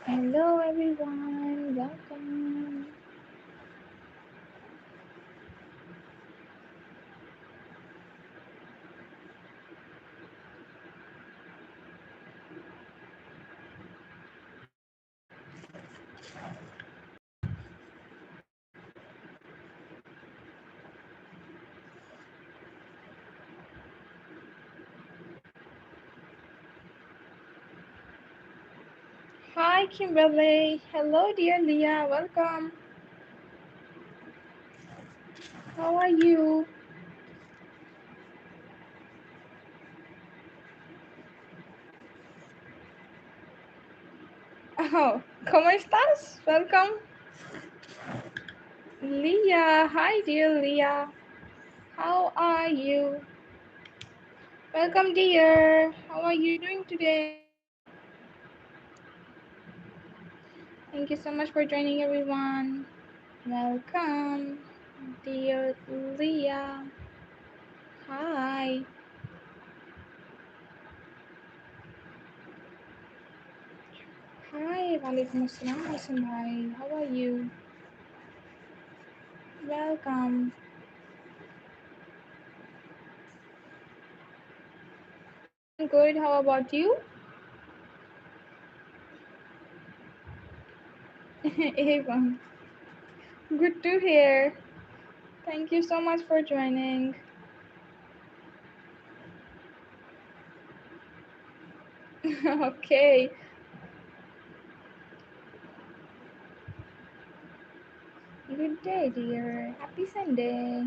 Hello everyone, welcome. Hi Kimberly. Hello dear Leah, welcome. How are you? Oh, ¿cómo estás? Welcome. Leah, hi dear Leah. How are you? Welcome dear. How are you doing today? Thank you so much for joining everyone. Welcome dear Leah. Hi. Hi, Walaikum Assalam, Hassan bhai. How are you? Welcome. I'm good. How about you? Avon. Good to hear. Thank you so much for joining. Okay. Good day, dear. Happy Sunday.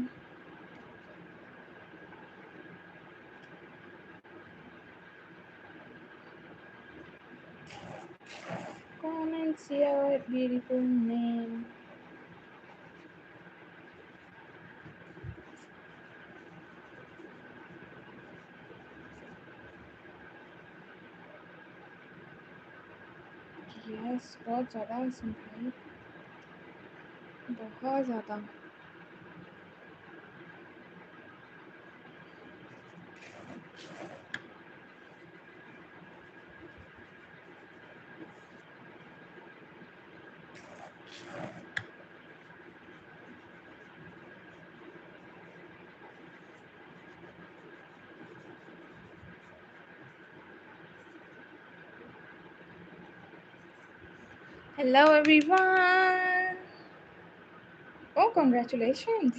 Come and see our beautiful name. Yes, बहुत ज़्यादा हसन भाई. बहुत ज़्यादा. Hello, everyone. Oh, congratulations.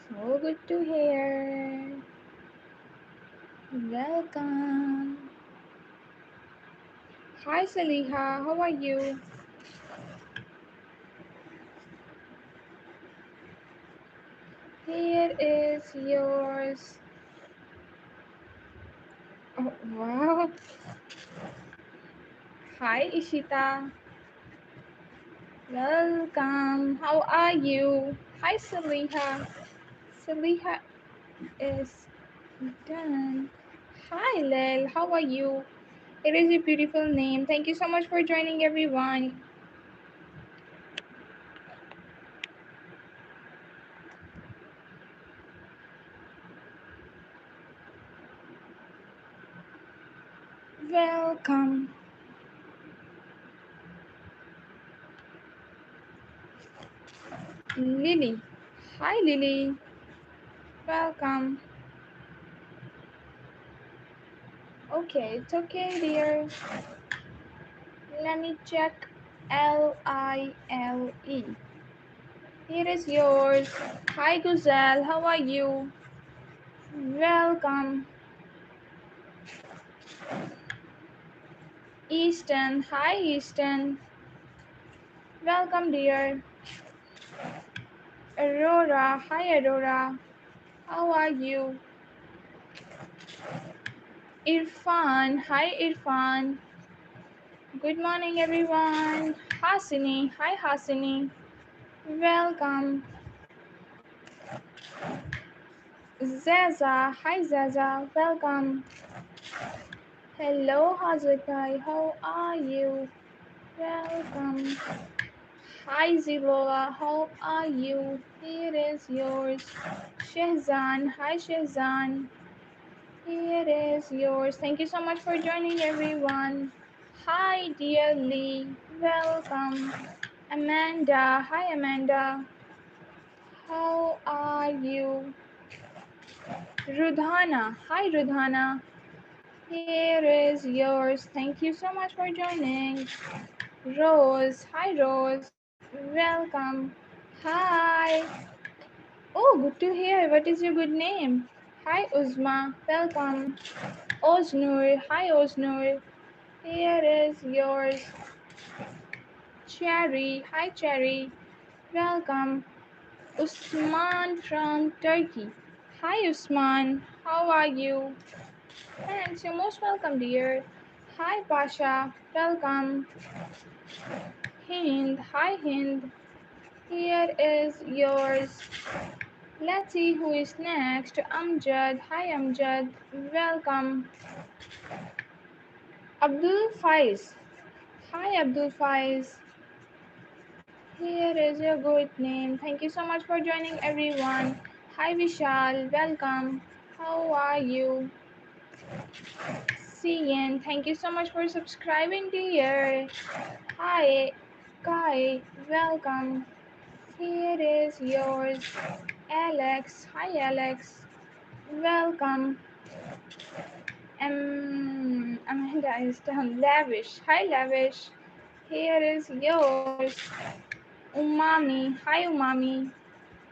So good to hear. Welcome. Hi, Saliha. How are you? Here is yours. Oh, wow. Hi, Ishita. Welcome. How are you? Hi, Saliha. Saliha is done. Hi, Lel. How are you? It is a beautiful name. Thank you so much for joining, everyone. Welcome. Lily. Hi, Lily. Welcome. Okay, it's okay, dear. Let me check. Lile. Here is yours. Hi, Guzelle. How are you? Welcome. Easton. Hi, Easton. Welcome, dear. Aurora. Hi, Aurora. How are you? Irfan. Hi, Irfan. Good morning, everyone. Hasini. Hi, Hasini. Welcome. Zaza. Hi, Zaza. Welcome. Hello, Hazakai. How are you? Welcome. Hi, Zilola. How are you? Here is yours. Shehzan. Hi, Shehzan. Here is yours. Thank you so much for joining, everyone. Hi, dear Lee. Welcome. Amanda. Hi, Amanda. How are you? Rudhana. Hi, Rudhana. Here is yours. Thank you so much for joining. Rose. Hi, Rose. Welcome. Hi. Oh, good to hear. What is your good name? Hi, Uzma. Welcome. Oznur. Hi, Oznur. Here is yours. Cherry. Hi, Cherry. Welcome. Usman from Turkey. Hi, Usman. How are you? Thanks. You're most welcome, dear. Hi, Pasha. Welcome. Hind. Hi, Hind. Here is yours. Let's see who is next. Amjad. Hi, Amjad. Welcome. Abdul Faiz. Hi, Abdul Faiz. Here is your good name. Thank you so much for joining, everyone. Hi, Vishal. Welcome. How are you? Cian, thank you so much for subscribing, dear. Hi, Kai. Welcome. Here is yours. Alex. Hi, Alex. Welcome. Amanda is done. Lavish. Hi, Lavish. Here is yours. Umami. Hi, Umami.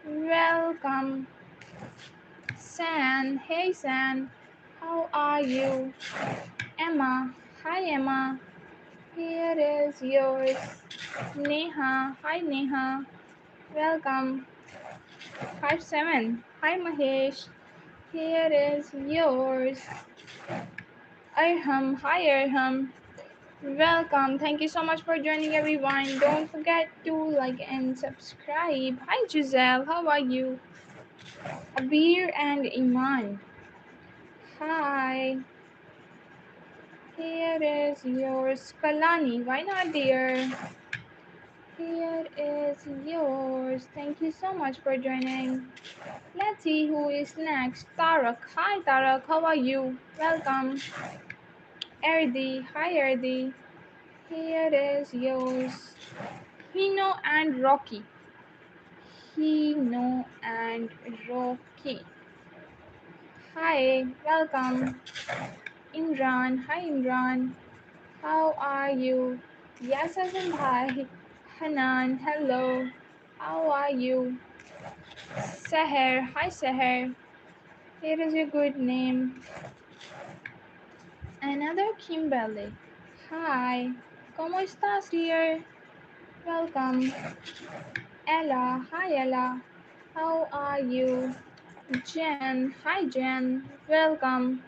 Welcome. San. Hey, San. How are you? Emma. Hi, Emma. Here is yours. Neha. Hi, Neha. Welcome. 57. Hi, Mahesh. Here is yours. Arham. Hi, Arham. Welcome. Thank you so much for joining, everyone. Don't forget to like and subscribe. Hi, Giselle. How are you? Abir and Iman. Hi. Here is yours. Kalani. Why not, dear? Here is yours. Thank you so much for joining. Let's see who is next. Tarak. Hi, Tarak. How are you? Welcome. Erdi. Hi, Erdi. Here is yours. Hino and Rocky. Hino and Rocky. Hi, welcome. Imran. Hi, Imran. How are you? Yes, Azim. Hi. Hanan. Hello. How are you? Seher. Hi, Seher. Here is your good name. Another Kimberly. Hi. ¿Cómo estás, dear? Welcome. Ella. Hi, Ella. How are you? Jen. Hi, Jen. Welcome.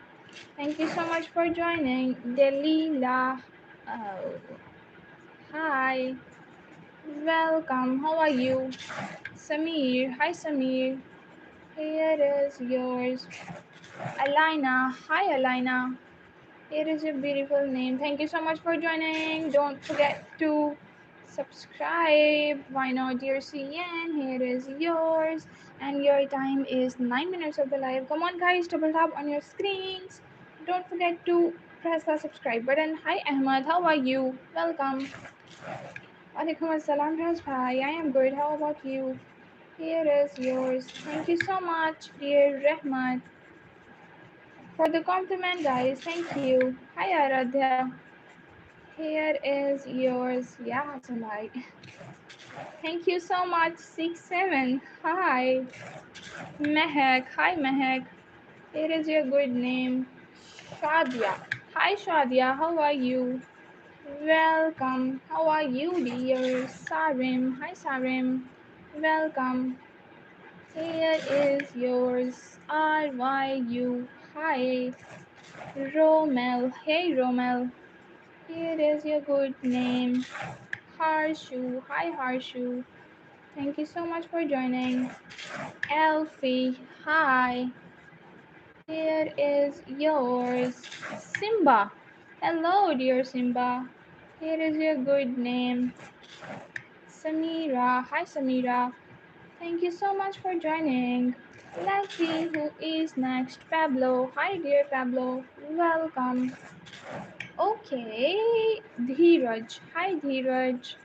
Thank you so much for joining. Delila. Oh. Hi. Welcome. How are you? Samir. Hi, Samir. Here is yours. Alina. Hi, Alina. Here is your beautiful name. Thank you so much for joining. Don't forget to subscribe. Why not, dear CN? Here is yours. And your time is 9 minutes of the live. Come on, guys, double tap on your screens. Don't forget to press the subscribe button. Hi, Ahmad. How are you? Welcome. Walaikum assalam, Bhai. I am good. How about you? Here is yours. Thank you so much, dear Rahmat, for the compliment, guys. Thank you. Hi, Aradhya. Here is yours. Yeah, Hassan bhai. Thank you so much. 6-7. Hi. Mehak. Hi, Mehak. Here is your good name. Shadia. Hi, Shadia. How are you? Welcome. How are you, dear? Sarim. Hi, Sarim. Welcome. Here is yours. RYU. Hi. Romel. Hey, Romel. Here is your good name. Harshu. Hi, Harshu. Thank you so much for joining. Elfie. Hi. Here is yours. Simba. Hello, dear Simba. Here is your good name. Samira. Hi, Samira. Thank you so much for joining. Let's see who is next. Pablo. Hi, dear Pablo. Welcome. Okay, Dheeraj. Hi, Dheeraj.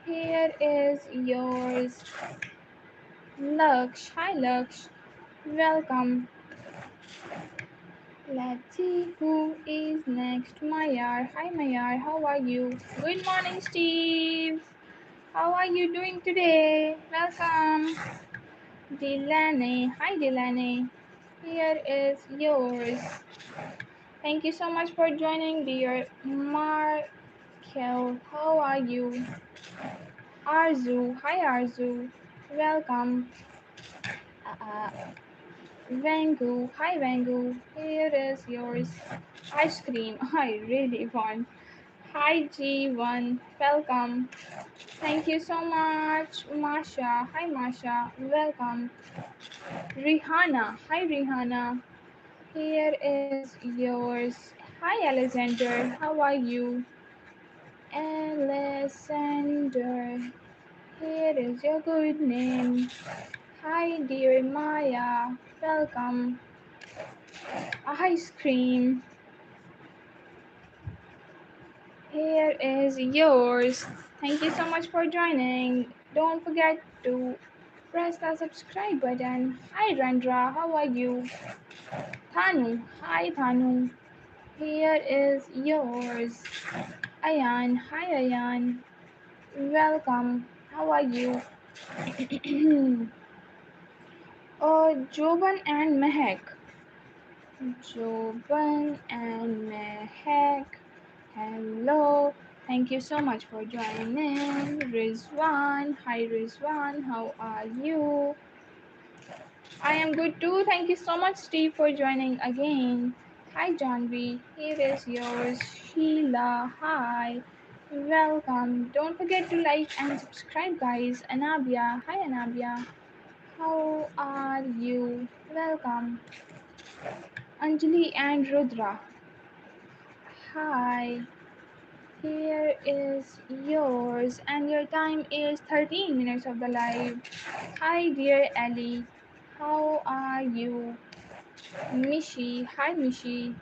Here is yours. Laksh. Hi, Laksh. Welcome. Let's see who is next. Mayar. Hi, Mayar. How are you? Good morning, Steve. How are you doing today? Welcome. Delaney. Hi, Delaney. Here is yours. Thank you so much for joining, dear Markel. How are you? Arzu. Hi, Arzu. Welcome. Uh, Vangu. Hi, Vangu. Here is yours. Ice cream. I really want. Hi, G1. Welcome. Thank you so much, Masha. Hi, Masha. Welcome. Rihanna. Hi, Rihanna. Here is yours. Hi, Alexander. How are you? Alexander. Here is your good name. Hi, dear Maya. Welcome. Ice cream. Here is yours. Thank you so much for joining. Don't forget to press the subscribe button. Hi, Randra. How are you? Thanu. Hi, Thanu. Here is yours. Ayan. Hi, Ayan. Welcome. How are you? Jovan and Mehak. Jovan and Mehak. Hello. Thank you so much for joining. Rizwan. Hi, Rizwan. How are you? I am good too. Thank you so much, Steve, for joining again. Hi, Janvi. Here is yours. Sheila. Hi. Welcome. Don't forget to like and subscribe, guys. Anabia. Hi, Anabia. How are you? Welcome. Anjali and Rudra. Hi. Here is yours, and your time is 13 minutes of the live. Hi, dear Ellie. How are you? Mishi. Hi, Mishi.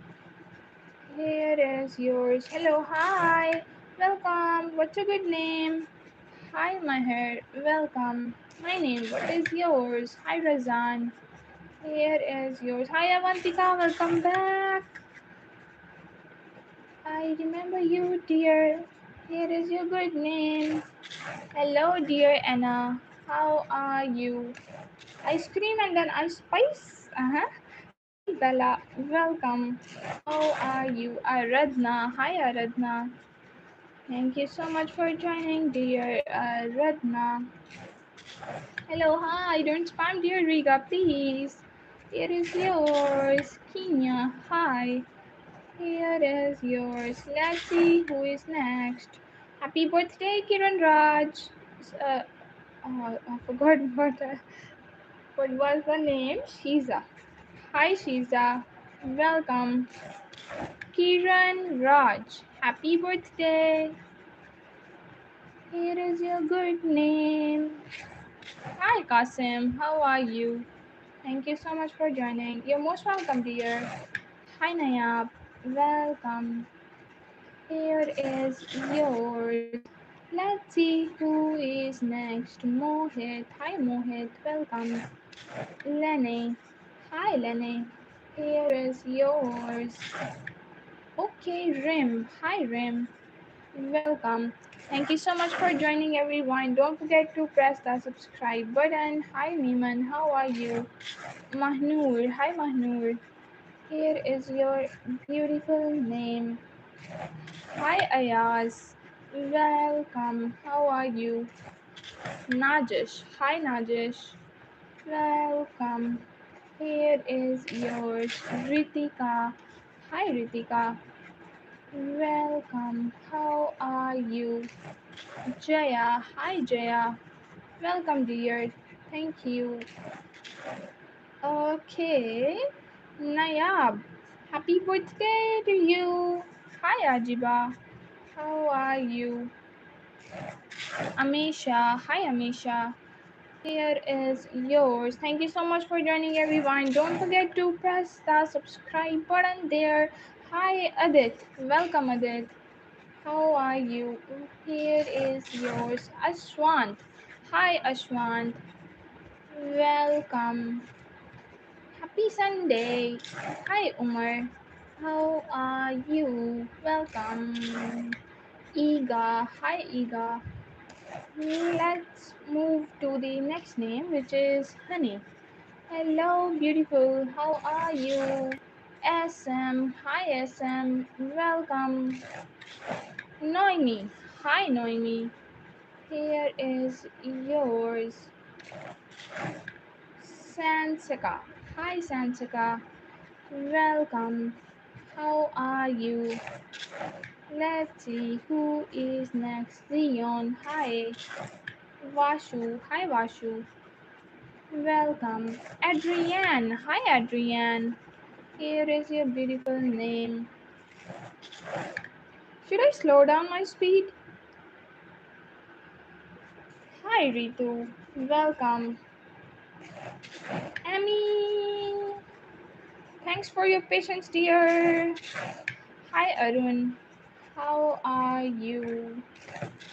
Here is yours. Hello, hi. Welcome. What's your good name? Hi, Maher. Welcome. My name. What is yours? Hi, Razan. Here is yours. Hi, Avantika. Welcome back. I remember you, dear. Here is your good name. Hello, dear Anna. How are you? Ice cream and then ice spice? Uh-huh. Hi, Bella. Welcome. How are you? Aradna. Hi, Aradna. Thank you so much for joining, dear Aradna. Hello, hi. Don't spam, dear Riga, please. Here is yours. Kenya. Hi. Here is yours. Let's see who is next. Happy birthday, Kiran Raj. Uh, I forgot what was the name. Shiza. Hi, Shiza. Welcome. Kiran Raj. Happy birthday. Here is your good name. Hi, Kasim. How are you? Thank you so much for joining. You're most welcome, dear. Hi, Nayab. Welcome. Here is yours. Let's see who is next. Mohit. Hi, Mohit. Welcome. Lenny. Hi, Lenny. Here is yours. Okay, Rim. Hi, Rim. Welcome. Thank you so much for joining, everyone. Don't forget to press the subscribe button. Hi, Niman. How are you? Mahnoor. Hi, Mahnoor. Here is your beautiful name. Hi, Ayaz. Welcome. How are you? Najish. Hi, Najish. Welcome. Here is yours. Ritika. Hi, Ritika. Welcome. How are you? Jaya. Hi, Jaya. Welcome, dear. Thank you. Okay. Nayab. Happy birthday to you. Hi, Ajiba. How are you? Amisha. Hi, Amisha. Here is yours. Thank you so much for joining, everyone. Don't forget to press the subscribe button there. Hi, Adit. Welcome, Adit. How are you? Here is yours, Ashwant. Hi, Ashwant. Welcome. Happy Sunday. Hi, Umar. How are you? Welcome. Iga. Hi, Iga. Let's move to the next name, which is Honey. Hello, beautiful. How are you? SM. Hi, SM. Welcome. Noemi. Hi, Noemi. Here is yours. Sansaka. Hi, Sansaka. Welcome. How are you? Let's see who is next. Leon. Hi. Vashu. Hi, Vashu. Welcome. Adrienne. Hi, Adrienne. Here is your beautiful name. Should I slow down my speed? Hi, Ritu. Welcome. Amy. Thanks for your patience, dear. Hi, Arun. How are you?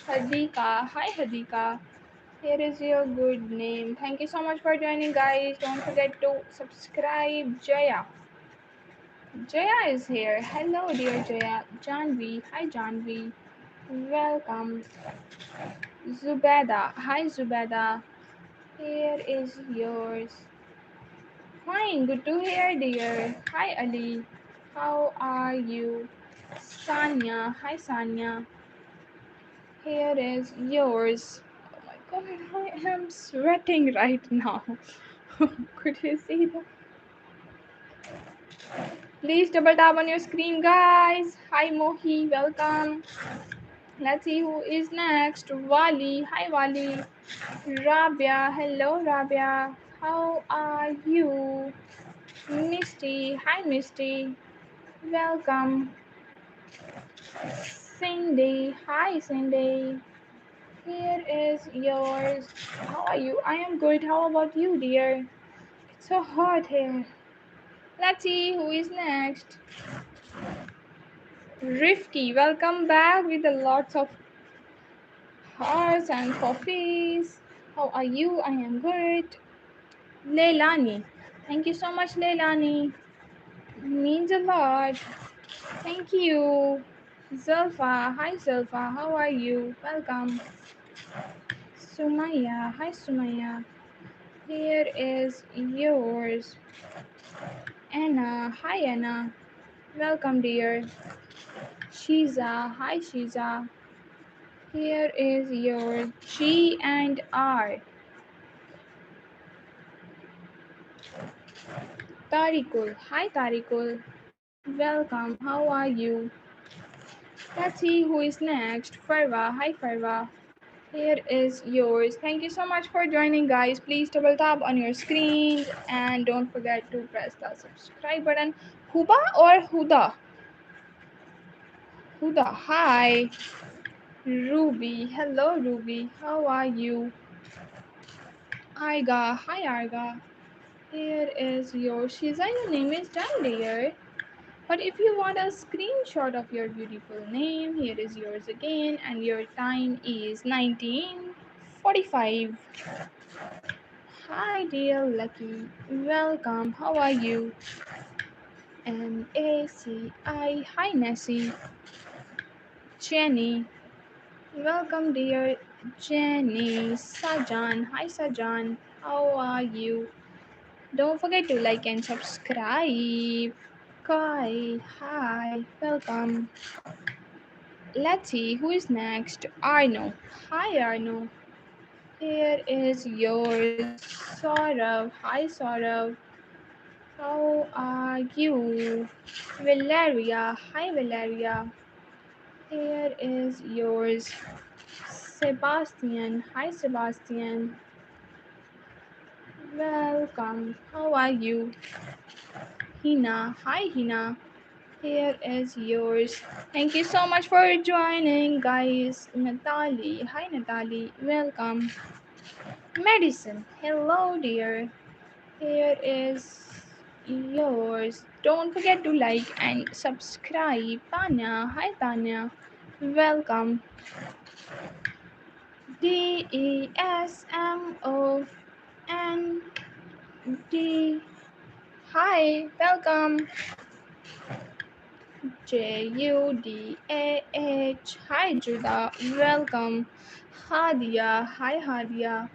Hadika. Hi, Hadika. Here is your good name. Thank you so much for joining, guys. Don't forget to subscribe. Jaya. Jaya is here. Hello, dear Jaya. Janvi. Hi, Janvi. Welcome. Zubeda. Hi, Zubeda. Here is yours. Fine. Good to hear, dear. Hi, Ali. How are you? Sanya. Hi, Sanya. Here is yours. Oh my god, I am sweating right now. Could you see that? Please double tap on your screen, guys. Hi, Mohi. Welcome. Let's see who is next. Wali. Hi, Wali. Rabia. Hello, Rabia. How are you? Misty. Hi, Misty. Welcome. Cindy. Hi, Cindy. Here is yours. How are you? I am good. How about you, dear? It's so hot here. Let's see who is next. Rifki, welcome back with a lots of hearts and coffees. How are you? I am good. Leilani. Thank you so much, Leilani. Means a lot. Thank you. Zulfa. Hi, Zulfa. How are you? Welcome. Sumaya. Hi, Sumaya. Here is yours. Anna. Hi, Anna. Welcome, dear. Shiza. Hi, Shiza. Here is your G and R. Tarikul. Hi, Tarikul. Welcome. How are you? Let's see who is next. Farwa. Hi, Farwa. Here is yours. Thank you so much for joining, guys. Please double tap on your screen and don't forget to press the subscribe button. Huba or Huda? Huda. Hi. Ruby. Hello, Ruby. How are you? Arga. Hi, Arga. Here is your Shiza. Your name is done, dear. But if you want a screenshot of your beautiful name, here is yours again, and your time is 19:45. Hi, dear Lucky. Welcome. How are you? NACI. Hi, Nessie. Jenny. Welcome, dear Jenny. Sajan. Hi, Sajan. How are you? Don't forget to like and subscribe. Kai, hi, welcome. Let's see who is next. Arno. Hi, Arno. Here is yours. Saurav. Hi, Saurav. How are you? Valeria. Hi, Valeria. Here is yours. Sebastian. Hi, Sebastian. Welcome. How are you? Hina. Hi, Hina. Here is yours. Thank you so much for joining, guys. Natalie. Hi, Natalie. Welcome. Medicine. Hello, dear. Here is yours. Don't forget to like and subscribe. Tanya. Hi, Tanya. Welcome. DESMOND. Hi, welcome. JUDAH. Hi, Judah. Welcome. Hadia. Hi, Hadia.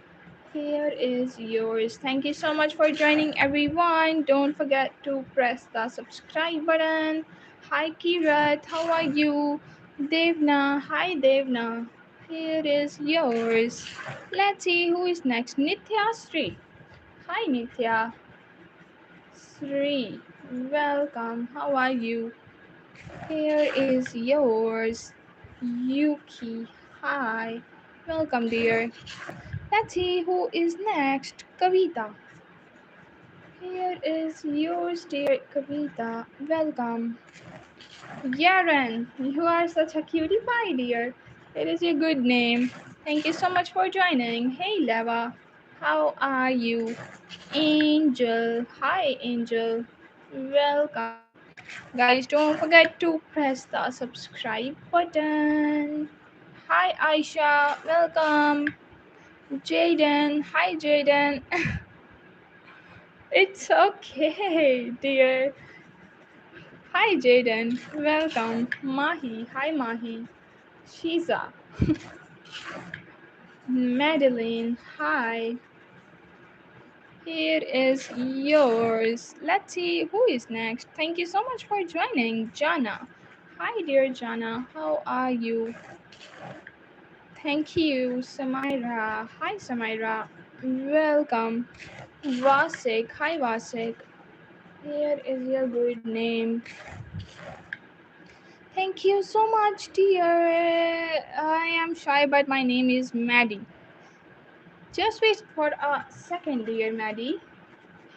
Here is yours. Thank you so much for joining, everyone. Don't forget to press the subscribe button. Hi, Kirat. How are you? Devna. Hi, Devna. Here is yours. Let's see who is next. Nithya Sri. Hi, Nithya. Sri. Welcome. How are you? Here is yours. Yuki. Hi. Welcome, dear. Let's see who is next. Kavita. Here is yours, dear Kavita. Welcome. Yaren, you are such a cutie pie, dear. It is your good name. Thank you so much for joining. Hey, Leva. How are you? Angel. Hi, Angel. Welcome. Guys, don't forget to press the subscribe button. Hi, Aisha. Welcome. Jaden. Hi, Jaden. It's okay, dear. Hi, Jaden. Welcome. Mahi. Hi, Mahi. Shiza. Madeline. Hi. Here is yours. Let's see who is next. Thank you so much for joining, Jana. Hi, dear Jana. How are you? Thank you, Samaira. Hi, Samaira. Welcome. Vasik. Hi, Vasik. Here is your good name. Thank you so much, dear. I am shy, but my name is Maddie. Just wait for a second, dear Maddie.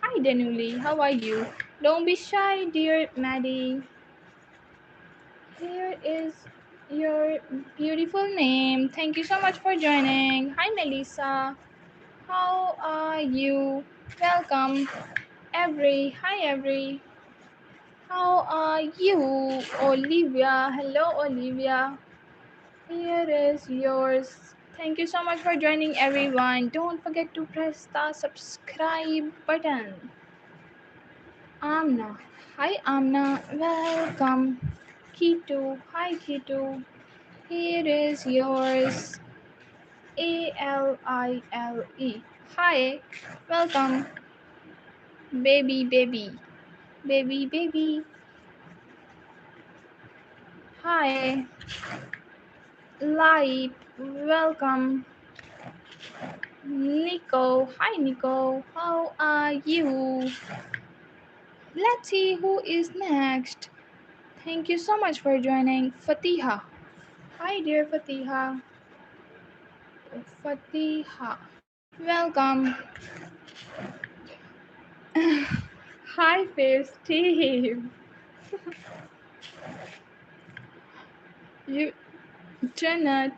Hi, Danuli. How are you? Don't be shy, dear Maddie. Here is your beautiful name. Thank you so much for joining. Hi, Melissa. How are you? Welcome, Every. Hi, Every. How are you? Olivia. Hello, Olivia. Here is yours. Thank you so much for joining, everyone. Don't forget to press the subscribe button. Amna. Hi, Amna. Welcome. Kitu. Hi, Kitu. Here is yours. ALILE. Hi. Welcome. Baby, baby. Baby, baby. Hi. Light. Welcome. Nico. Hi, Nico. How are you? Let's see who is next. Thank you so much for joining. Fatiha. Hi, dear Fatiha. Fatiha. Welcome. Hi, Faith Steve. You, Janet.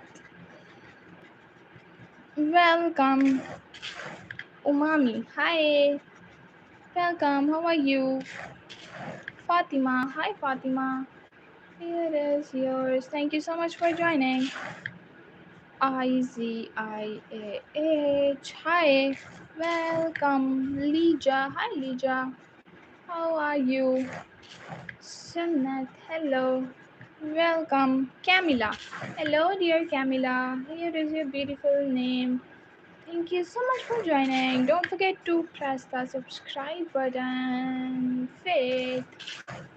Welcome. Umami. Hi. Welcome. How are you? Fatima. Hi, Fatima. Here is yours. Thank you so much for joining. IZIAH. Hi. Welcome. Lija. Hi, Lija. How are you? Sunnat. Hello. Welcome. Camilla. Hello, dear Camilla. Here is your beautiful name. Thank you so much for joining. Don't forget to press the subscribe button. Faith,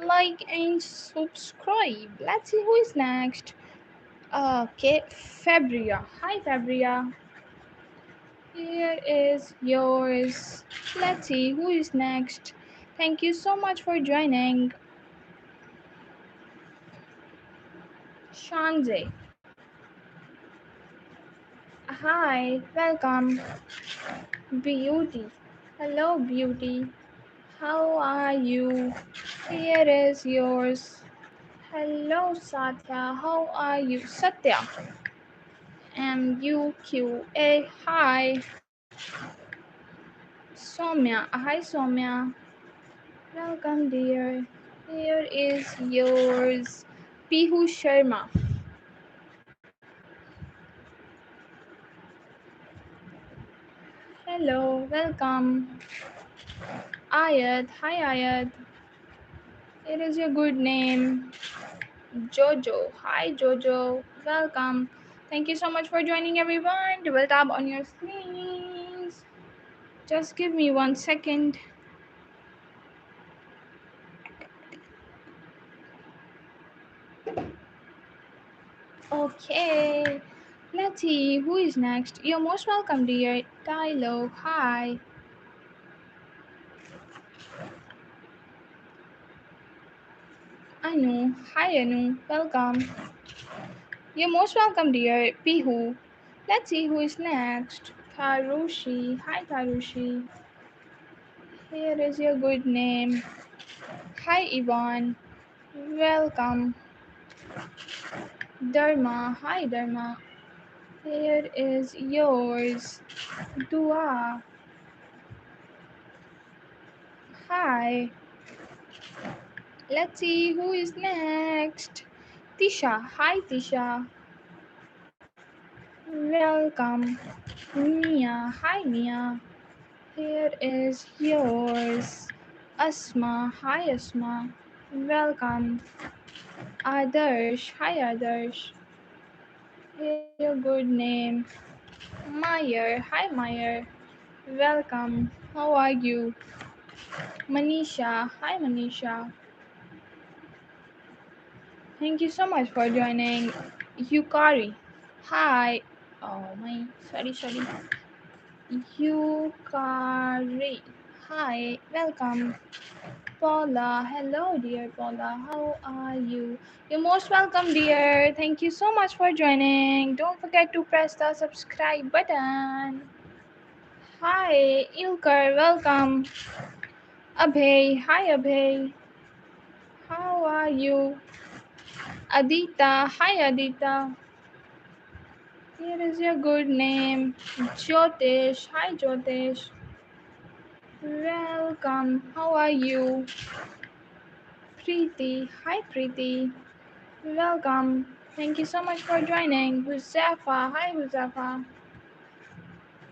like and subscribe. Let's see who is next. Okay, Fabria. Hi, Fabria. Here is yours. Let's see who is next. Thank you so much for joining. Shanze. Hi, welcome. Beauty. Hello, Beauty. How are you? Here is yours. Hello, Satya. How are you? Satya. MUQA. Hi. Soumya. Hi, Soumya. Welcome, dear. Here is yours, Pihu Sharma. Hello, welcome. Ayat. Hi, Ayat. It is your good name. Jojo. Hi, Jojo. Welcome. Thank you so much for joining, everyone. Double tap on your screens. Just give me 1 second. Okay. Let's see who is next. You're most welcome, dear. Tylo. Hi. Anu. Hi, Anu. Welcome. You're most welcome, dear. Pihu. Let's see who is next. Tarushi. Hi, Tarushi. Here is your good name. Hi, Yvonne. Welcome. Dharma. Hi, Dharma. Here is yours. Dua. Hi. Let's see who is next. Tisha. Hi, Tisha. Welcome. Mia. Hi, Mia. Here is yours. Asma. Hi, Asma. Welcome. Adarsh. Hi, Adarsh. Here is your good name. Meyer. Hi, Meyer. Welcome. How are you? Manisha. Hi, Manisha. Thank you so much for joining. Yukari. Hi. Oh my. Sorry. Yukari. Hi. Welcome. Paula. Hello, dear Paula. How are you? You're most welcome, dear. Thank you so much for joining. Don't forget to press the subscribe button. Hi, Ilkar. Welcome. Abhay. Hi, Abhay. How are you? Adita. Hi, Adita. Here is your good name. Jyotish. Hi, Jyotish. Welcome. How are you? Preeti. Hi, Preeti. Welcome. Thank you so much for joining. Huzafa. Hi, Huzafa.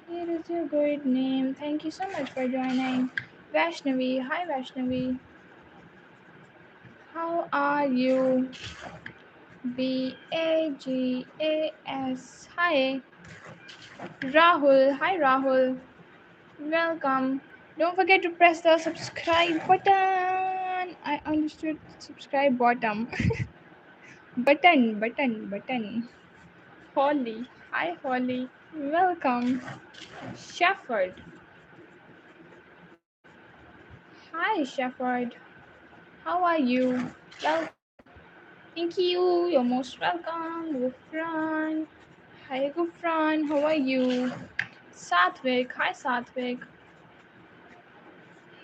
Here is your good name. Thank you so much for joining. Vaishnavi. Hi, Vaishnavi. How are you? Bagas. Hi. Rahul. Hi, Rahul. Welcome. Don't forget to press the subscribe button. I understood subscribe bottom. button. Holly. Hi, Holly. Welcome. Shepherd. Hi, Shepherd. How are you? Welcome. Thank you. You're most welcome. Gufran. Hi, Gufran. How are you? Satvik. Hi, Satvik.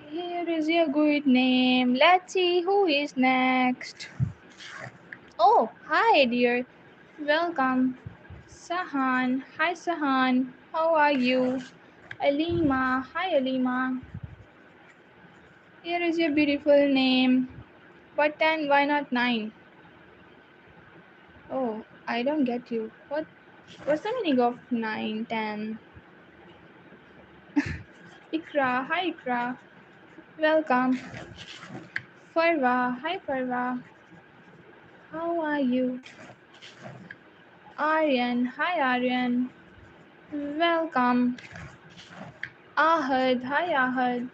Here is your good name. Let's see who is next. Oh, hi, dear. Welcome. Sahan. Hi, Sahan. How are you? Alima. Hi, Alima. Here is your beautiful name. What 10? Why not 9? Oh, I don't get you. What's the meaning of 9, 10? Ikra. Hi, Ikra. Welcome. Farwa. Hi, Farwa. How are you? Aryan. Hi, Aryan. Welcome. Ahad. Hi, Ahad.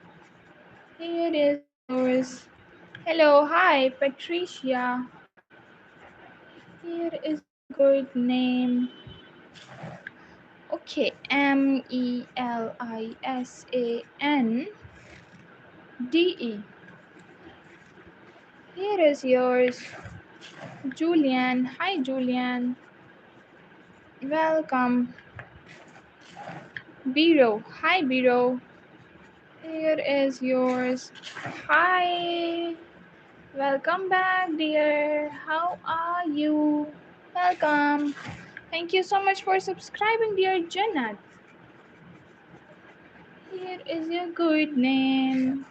Here is yours. Hello. Hi, Patricia. Here is your good name. Okay, Melisandde. Here is yours. Julian. Hi, Julian. Welcome. Biro. Hi, Biro. Here is yours. Hi. Welcome back, dear. How are you? Welcome. Thank you so much for subscribing, dear Jannat. Here is your good name.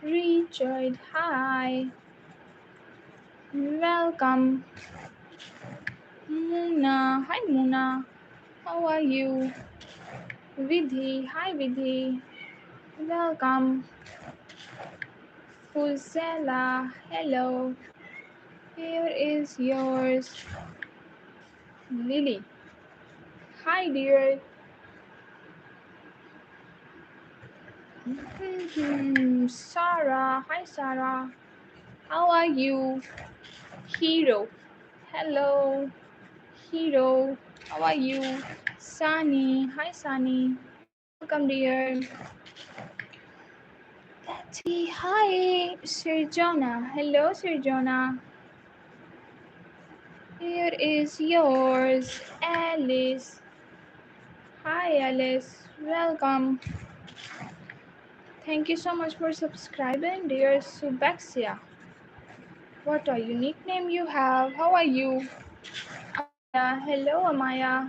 Richard, hi. Welcome. Muna, hi Muna. How are you? Vidhi, hi Vidhi. Welcome. Fuzella, hello. Here is yours. Lily. Hi dear. Sarah, hi Sarah. How are you? Hero. Hello. Hero. How are you? Sunny. Hi Sunny. Welcome dear. Betty. Hi. Sirjona. Hello Sirjona. Here is yours. Alice. Hi Alice. Welcome. Thank you so much for subscribing, dear Subexia. What a unique name you have. How are you? Amaya. Hello, Amaya.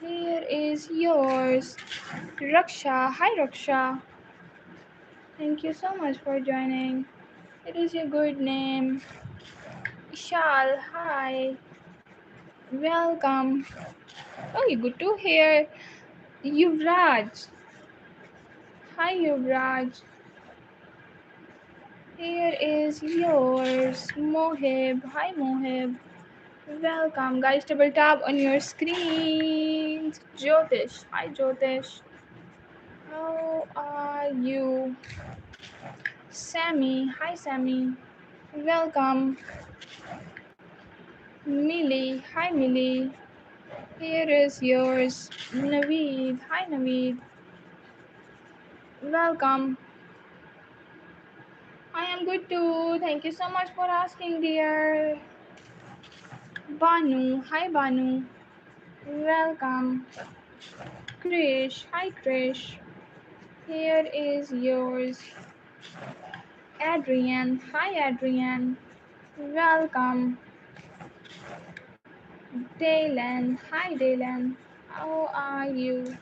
Here is yours. Raksha. Hi, Raksha. Thank you so much for joining. It is your good name. Ishal. Hi. Welcome. Oh, you good to hear. Yuvraj. Hi, Yuvraj. Here is yours. Mohib. Hi, Mohib. Welcome, guys. Double tap on your screens. Jyotish. Hi, Jyotish. How are you? Sammy. Hi, Sammy. Welcome. Millie. Hi, Millie. Here is yours. Naveed. Hi, Naveed. Welcome. I am good too. Thank you so much for asking, dear. Banu. Hi, Banu. Welcome. Krish. Hi, Krish. Here is yours. Adrian. Hi, Adrian. Welcome. Daylan. Hi, Daylan. How are you?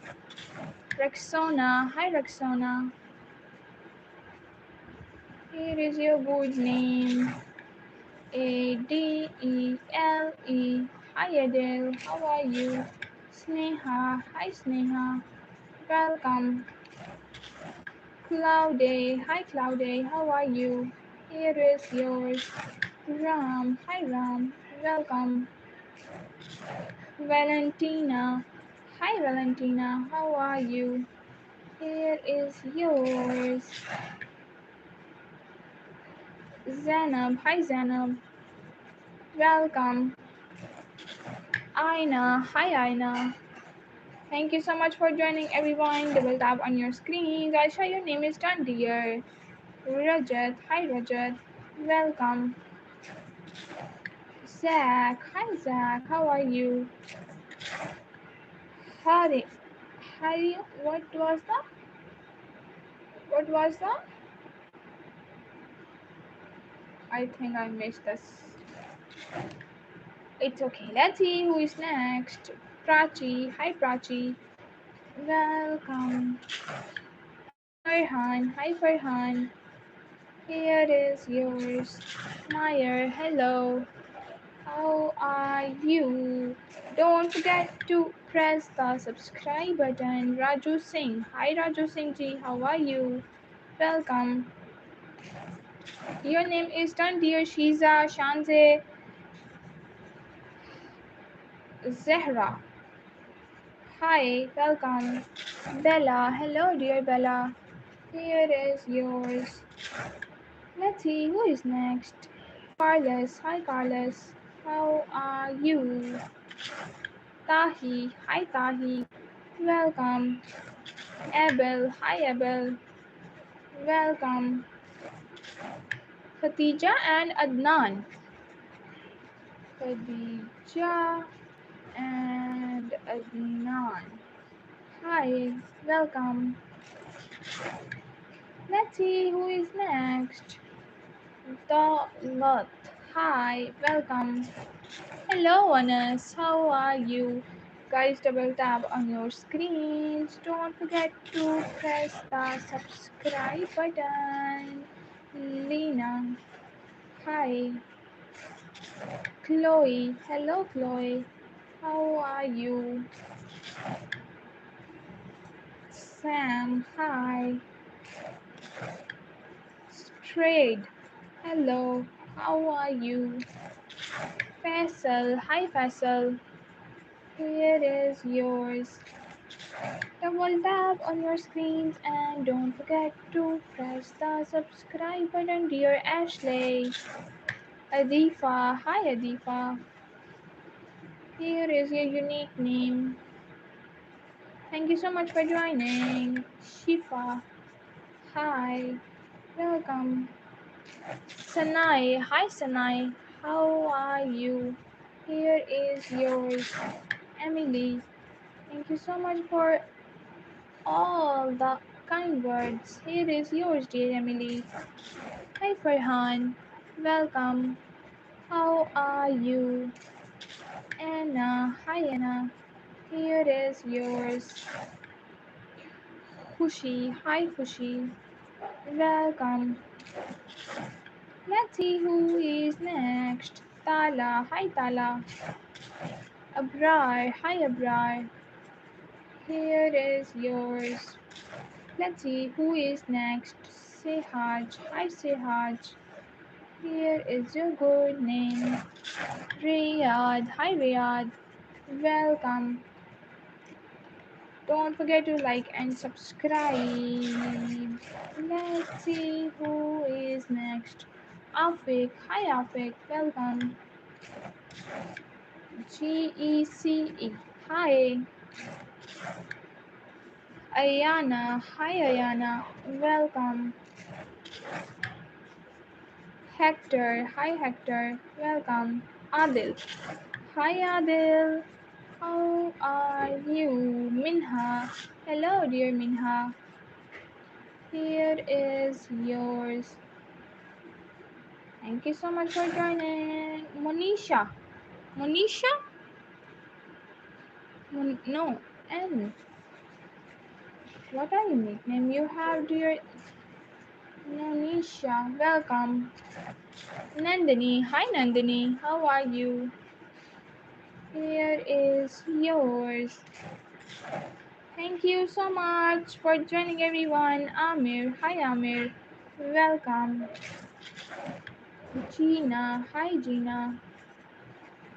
Rexona. Hi, Rexona. Here is your good name. Adele. Hi, Adele. How are you? Sneha. Hi, Sneha. Welcome. Cloudy. Hi, Cloudy. How are you? Here is yours. Ram. Hi, Ram. Welcome. Valentina. Hi, Valentina. How are you? Here is yours. Zainab. Hi, Zainab. Welcome. Aina. Hi, Aina. Thank you so much for joining, everyone. Double tap on your screen. Aisha, your name is done, dear. Rajat. Hi, Rajat. Welcome. Zach. Hi, Zach. How are you? Hari. Hari. What was that? I think I missed this. It's okay. Let's see who is next. Prachi. Hi, Prachi. Welcome. Farhan. Hi, Farhan. Here is yours. Meyer. Hello. How are you? Don't forget to press the subscribe button. Raju Singh. Hi, Raju Singh ji. How are you? Welcome. Your name is done, dear Shiza, Shanze, Zehra. Hi, welcome. Bella, hello dear Bella. Here is yours. Let's see who is next. Carlos, hi Carlos. How are you? Tahi, hi Tahi. Welcome. Abel, hi Abel. Welcome. Khatija and Adnan. Khadija and Adnan. Hi, welcome. Let's see who is next. Lot. Hi, welcome. Hello, Anas. How are you? Guys, double tap on your screens. Don't forget to press the subscribe button. Lena, hi. Chloe, hello Chloe. How are you? Sam, hi. Straight, hello. How are you? Faisal, hi Faisal. Here is yours. Double tap on your screens and don't forget to press the subscribe button, dear Ashley. Adifa, hi Adifa. Here is your unique name. Thank you so much for joining. Shifa, hi. Welcome. Sanai, hi Sanai. How are you? Here is yours. Emily, thank you so much for all the kind words. Here is yours, dear Emily. Hi Farhan, welcome. How are you? Anna, hi Anna. Here is yours. Khushi, hi Khushi. Welcome. Let's see who is next. Tala, hi Tala. Abrar, hi Abrar. Here is yours. Let's see who is next. Sehaj, hi Sehaj. Here is your good name. Riyadh, hi Riyadh. Welcome. Don't forget to like and subscribe. Let's see who is next. Afik, hi Afik, welcome. GECE, hi. Ayana, hi Ayana, welcome. Hector, hi Hector, welcome. Adil, hi Adil, how are you? Minha, hello dear Minha, here is yours. Thank you so much for joining. Monisha, Monisha? No, N. What are your nickname you have dear Monisha? Welcome. Nandini, hi Nandini, how are you? Here is yours. Thank you so much for joining everyone. Amir, hi Amir, welcome. Gina, hi Gina,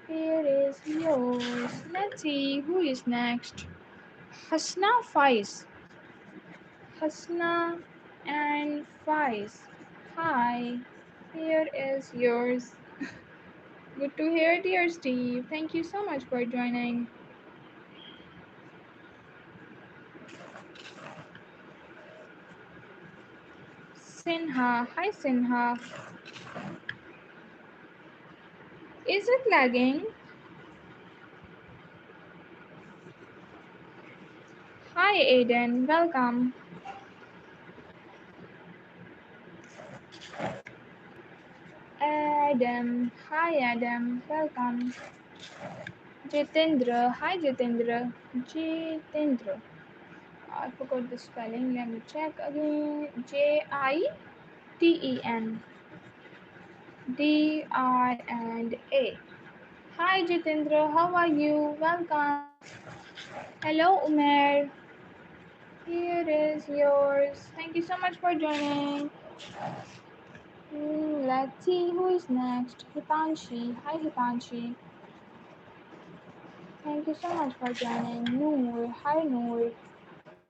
here is yours. Let's see who is next. Hasna Faiz, Hasna and Faiz, hi, here is yours. Good to hear, dear Steve. Thank you so much for joining. Sinha, hi Sinha. Is it lagging? Hi Aiden, welcome. Adam, hi Adam, welcome. Jitendra, hi Jitendra. Jitendra. I forgot the spelling. Let me check again. Jiten. DR and A. Hi Jitendra, how are you? Welcome. Hello Umer. Here is yours. Thank you so much for joining. Let's see who is next. Hitanshi. Hi Hitanshi. Thank you so much for joining. Noor. Hi Noor.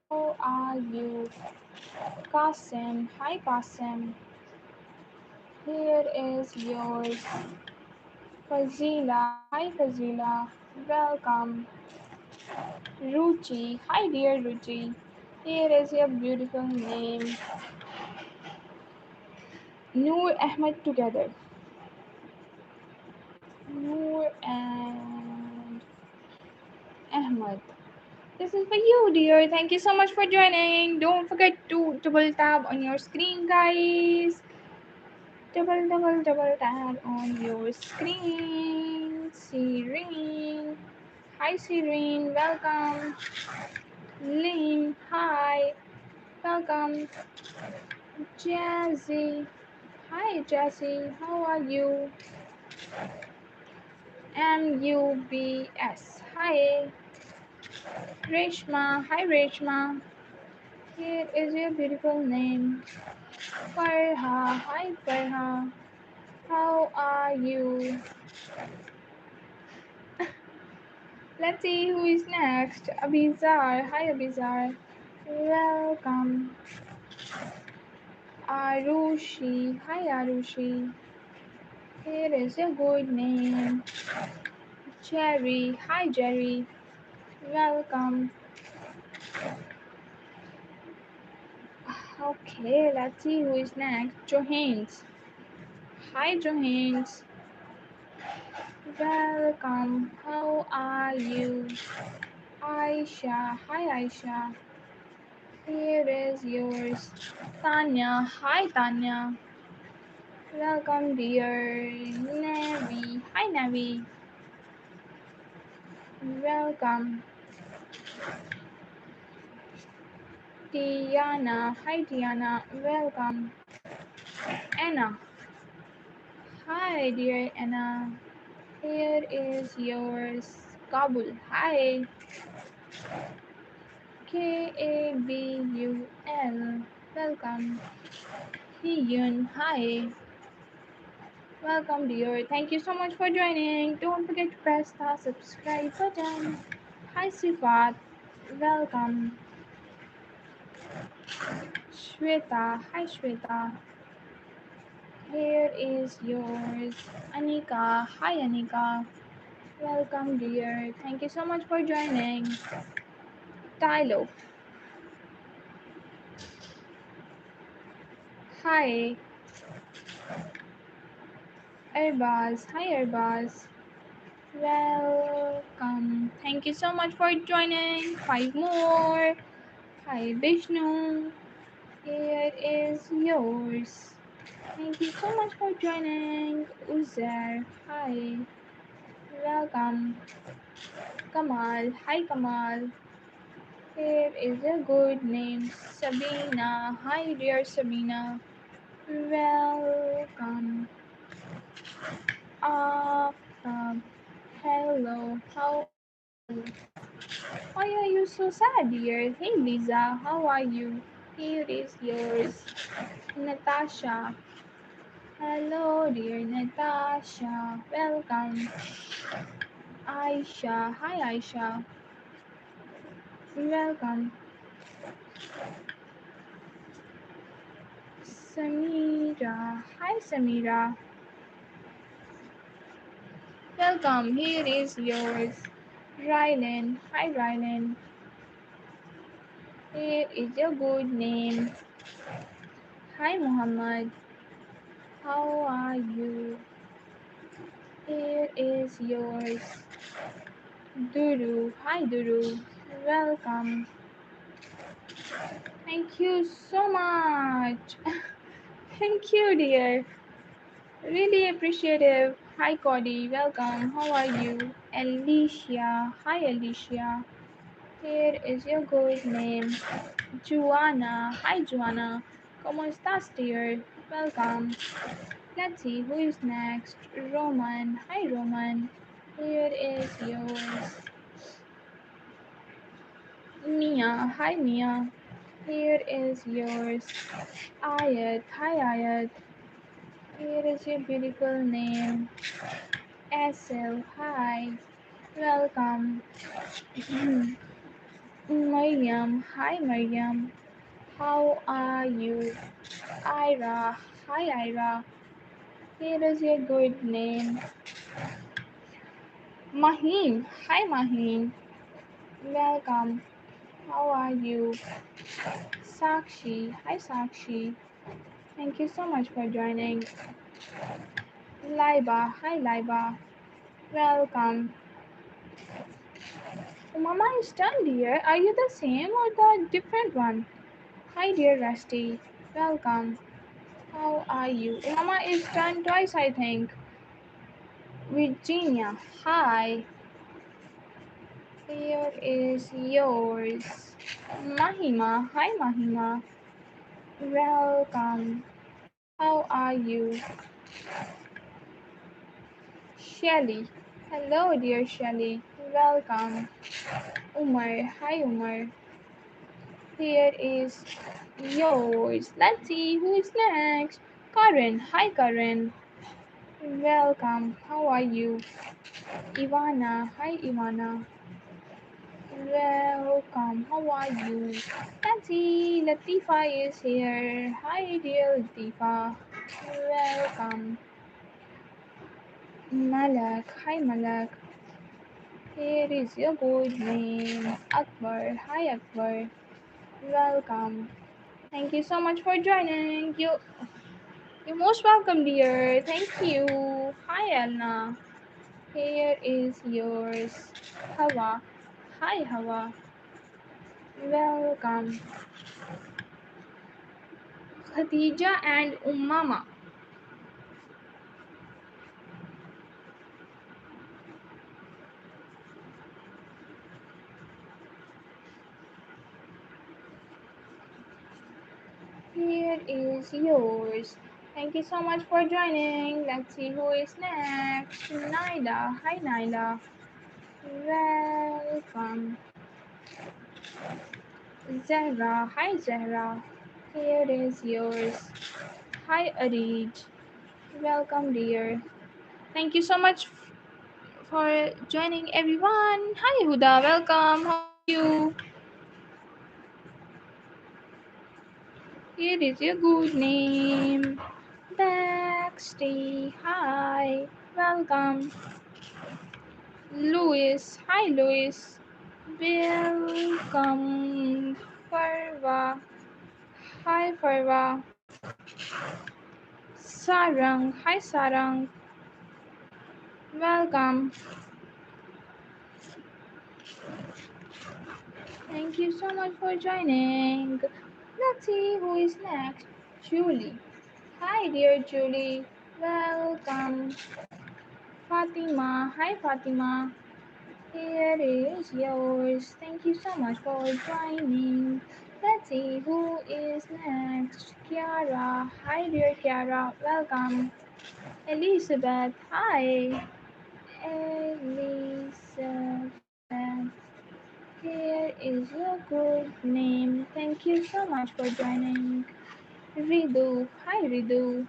How are you? Qasim. Hi Qasim. Here is yours. Fazila. Hi Fazila. Welcome. Ruchi. Hi dear Ruchi. Here is your beautiful name. Noor Ahmed together. Noor and Ahmed. This is for you, dear. Thank you so much for joining. Don't forget to double tap on your screen, guys. Double tap on your screen. See ring. Hi Serene, welcome. Lynn, hi, welcome. Jazzy, hi Jazzy, how are you? MUBS, hi. Reshma, hi Reshma. Here is your beautiful name. Farha, hi Farha. How are you? Let's see who is next. Abizar, hi Abizar. Welcome. Arushi, hi Arushi. Here is your good name. Jerry, hi Jerry. Welcome. Okay, let's see who is next. Johannes. Hi Johannes. Welcome. How are you? Aisha. Hi Aisha. Here is yours. Tanya. Hi Tanya. Welcome dear. Navi. Hi Navi. Welcome. Tiana. Hi Tiana. Welcome. Anna. Hi dear Anna. Here is yours. Kabul. Hi. Kabul. Welcome. Hiyun. Hi. Welcome dear. Thank you so much for joining. Don't forget to press the subscribe button. Hi Sifat. Welcome. Shweta. Hi Shweta. Here is yours. Anika. Hi Anika. Welcome dear. Thank you so much for joining. Tylo. Hi. Erbaz. Hi Erbaz. Welcome. Thank you so much for joining. 5 more. Hi Vishnu. Here is yours. Thank you so much for joining. Uzair. Hi. Welcome. Kamal. Hi Kamal. Here is a good name. Sabina. Hi dear Sabina. Welcome. Aftab. Hello. How are you? Why are you so sad, dear? Hey Lisa, how are you? Here is yours. Natasha. Hello, dear Natasha. Welcome. Aisha. Hi, Aisha. Welcome. Samira. Hi, Samira. Welcome. Here is yours. Rylan. Hi, Rylan. Here is your good name. Hi, Muhammad. How are you? Here is yours. Duru. Hi, Duru. Welcome. Thank you so much. Thank you, dear. Really appreciative. Hi, Cody. Welcome. How are you? Alicia. Hi, Alicia. Here is your good name. Juana. Hi, Juana. ¿Cómo estás, dear? Welcome. Let's see who is next. Roman. Hi, Roman. Here is yours. Mia. Hi, Mia. Here is yours. Ayat. Hi, Ayat. Here is your beautiful name. Esel. Hi. Welcome. Mariam. Hi, Mariam. How are you? Ira. Hi, Ira. Here is your good name. Mahim. Hi, Mahim. Welcome. How are you? Sakshi. Hi, Sakshi. Thank you so much for joining. Laiba. Hi, Laiba. Welcome. Mama is done, dear. Are you the same or the different one? Hi, dear Rusty. Welcome. How are you? Mama is done twice, I think. Virginia. Hi. Here is yours. Mahima. Hi, Mahima. Welcome. How are you? Shelly. Hello, dear Shelly. Welcome. Umar. Hi, Umar. Here is yours. Let's see who is next. Karen. Hi, Karen. Welcome. How are you? Ivana. Hi, Ivana. Welcome. How are you? Let's see. Latifa is here. Hi, dear Latifa. Welcome. Malak. Hi, Malak. Here is your good name. Akbar. Hi, Akbar. Welcome. Thank you so much for joining. You're most welcome, dear. Thank you. Hi, Anna. Here is yours. Hawa. Hi, Hawa. Welcome. Khadija and Ummama. Here is yours. Thank you so much for joining. Let's see who is next. Naila. Hi, Naila. Welcome. Zahra. Hi, Zahra. Here is yours. Hi, Arij. Welcome, dear. Thank you so much for joining, everyone. Hi, Huda. Welcome. How are you? Here is your good name. Backstage. Hi. Welcome. Louis. Hi, Louis. Welcome. Farwa. Hi, Farwa. Sarang. Hi, Sarang. Welcome. Thank you so much for joining. Let's see who is next. Julie. Hi, dear Julie. Welcome. Fatima. Hi, Fatima. Here is yours. Thank you so much for joining. Let's see who is next. Kiara. Hi, dear Kiara. Welcome. Elizabeth. Hi. Elizabeth. Here is your good name. Thank you so much for joining. Ridu. Hi, Ridu.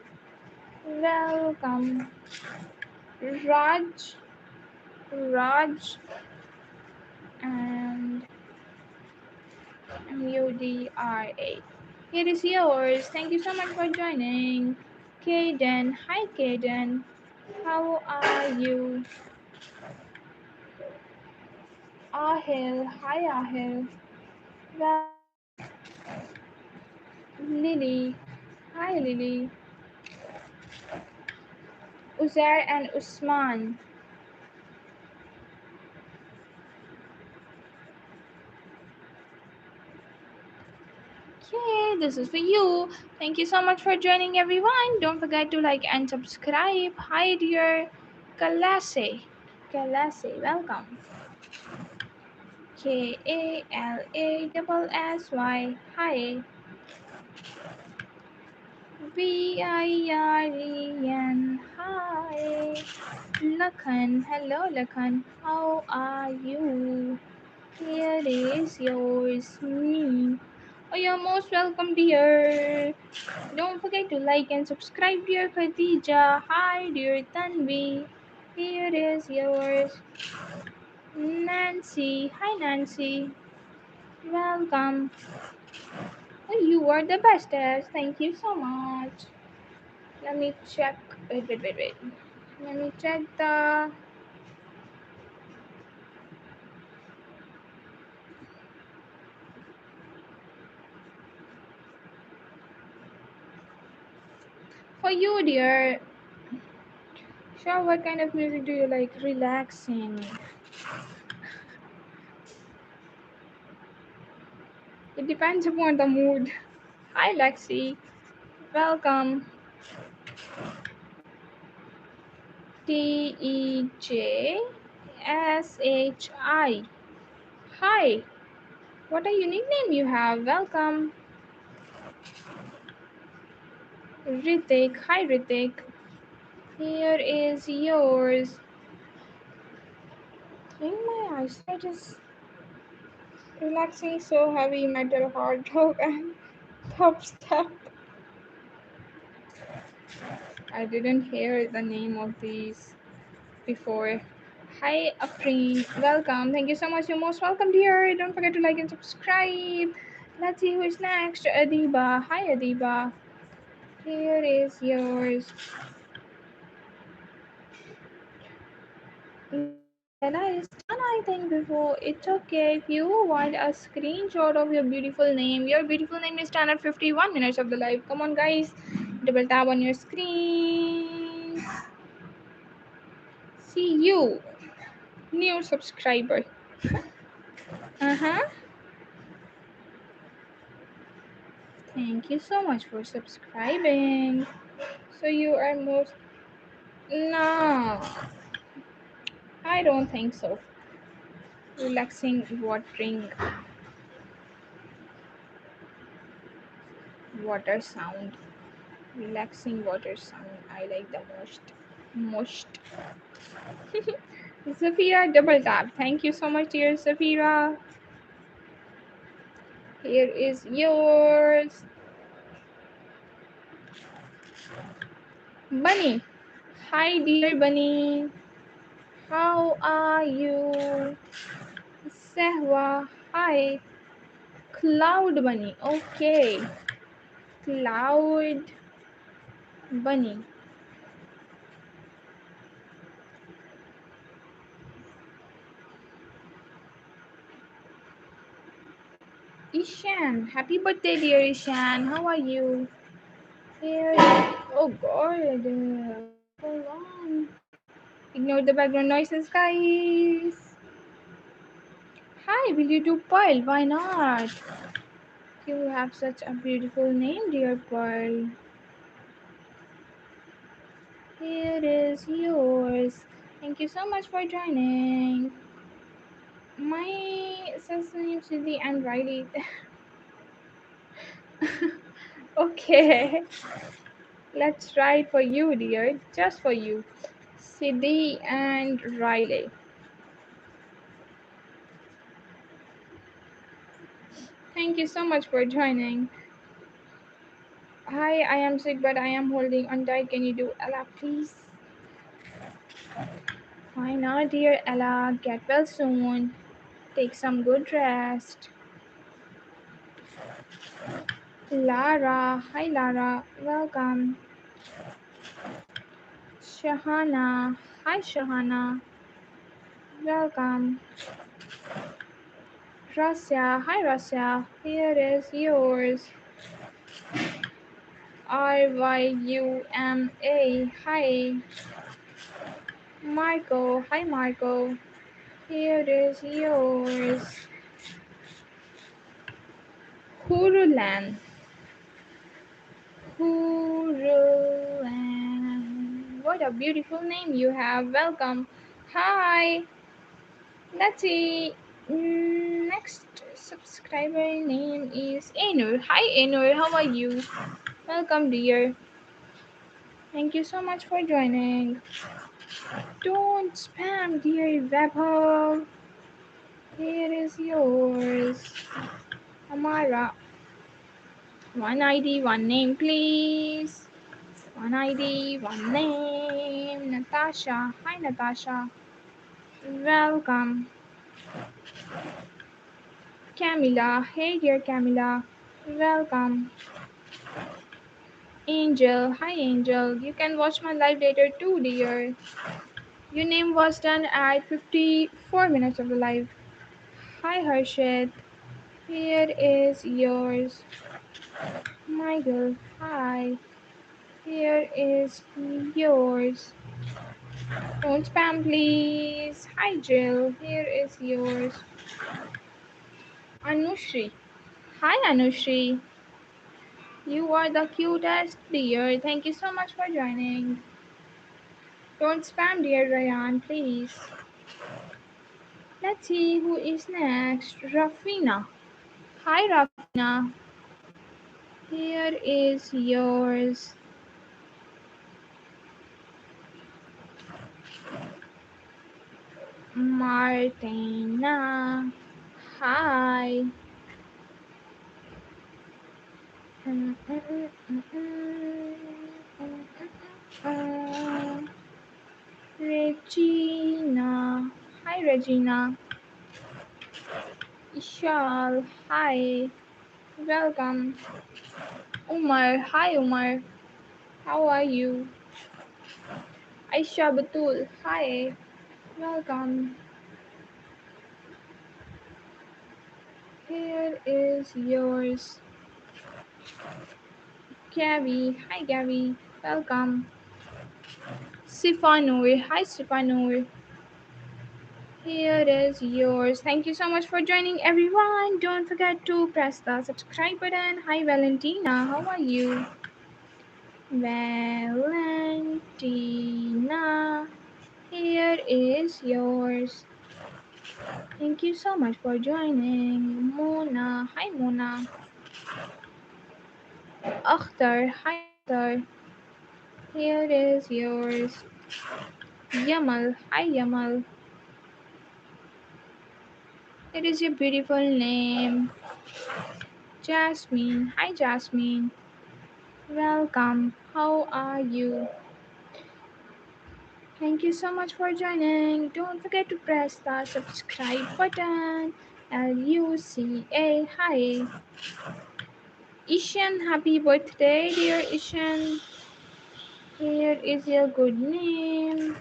Welcome. Raj. Raj and Mudra. Here is yours. Thank you so much for joining. Kaden. Hi, Kaden. How are you? Ahil. Hi, Ahil. Welcome. Lily. Hi, Lily. Uzair and Usman. Okay, this is for you. Thank you so much for joining, everyone. Don't forget to like and subscribe. Hi, dear Kalase. Kalase, welcome. Kalasy. Hi. Viren. Hi. Lakhan. Hello, Lakhan. How are you? Here is yours. Me. Oh, you're most welcome, dear. Don't forget to like and subscribe, dear Khadija. Hi, dear Tanvi. Here is yours. Nancy. Hi, Nancy. Welcome. Oh, you are the bestest. Thank you so much. Let me check. Wait. Let me check the. For you, dear. Sure, what kind of music do you like? Relaxing. It depends upon the mood. Hi, Lexi. Welcome. TEJSHI. Hi, what a unique name you have. Welcome. Ritik. Hi, Ritik. Here is yours. I think my eyesight is relaxing so heavy metal hard rock and top step. I didn't hear the name of these before. Hi, Afreen. Welcome. Thank you so much. You're most welcome, dear. Don't forget to like and subscribe. Let's see who is next. Adiba. Hi, Adiba. Here is yours. Lela is done, I think, before. It's okay if you want a screenshot of your beautiful name. Your beautiful name is done at 51 minutes of the live. Come on, guys. Double tap on your screens. See you, new subscriber. Uh-huh. Thank you so much for subscribing. So you are most... No, I don't think so. Relaxing watering water sound. Relaxing water sound. I like the most. Most. Zafira double tap. Thank you so much, dear Zafira. Here is yours. Bunny. Hi, dear Bunny. How are you? Sehwa. Hi. Cloud Bunny. Okay. Cloud Bunny. Ishan. Happy birthday, dear Ishan. How are you? Here. Oh, God. What's going on? Ignore the background noises, guys. Hi, will you do Pearl? Why not? You have such a beautiful name, dear Pearl. Here is yours. Thank you so much for joining. My sister name is Siddhi and Riley. Okay, let's try it for you, dear. Just for you. Siddhi and Riley. Thank you so much for joining. Hi, I am sick, but I am holding on tight. Can you do Ella, please? Why not, dear Ella? Get well soon. Take some good rest. Lara, hi Lara, welcome. Shahana, hi Shahana, welcome. Rasya, hi Rasya, here is yours. RYUMA, hi. Marco, hi Marco, here is yours. Hurulan, Hurulan. What a beautiful name you have. Welcome. Hi. Let's see. Next subscriber name is Enur. Hi Enur, how are you? Welcome, dear. Thank you so much for joining. Don't spam, dear Webhub. Here is yours. Amara. One ID, one name, please. One ID, one name. Natasha. Hi, Natasha. Welcome. Camila. Hey, dear Camila. Welcome. Angel. Hi, Angel. You can watch my live later too, dear. Your name was done at 54 minutes of the live. Hi, Harshit. Here is yours. Michael. Hi. Here is yours. Don't spam, please. Hi, Jill. Here is yours. Anushri. Hi, Anushri. You are the cutest, dear. Thank you so much for joining. Don't spam, dear Ryan, please. Let's see who is next. Rafina. Hi, Rafina. Here is yours. Martina. Hi. Regina. Hi, Regina. Ishal. Hi. Welcome. Umar. Hi, Umar. How are you? Aisha Batul. Hi. Welcome. Here is yours. Gabby. Hi, Gabby. Welcome. Sifanur. Hi, Sifanur. Here is yours. Thank you so much for joining, everyone. Don't forget to press the subscribe button. Hi, Valentina. How are you? Valentina. Here is yours. Thank you so much for joining. Mona. Hi, Mona. Akhtar. Hi, Akhtar. Here is yours. Yamal. Hi, Yamal. It is your beautiful name. Jasmine. Hi, Jasmine. Welcome. How are you? Thank you so much for joining. Don't forget to press the subscribe button. LUCA. Hi. Ishan, happy birthday, dear Ishan. Here is your good name.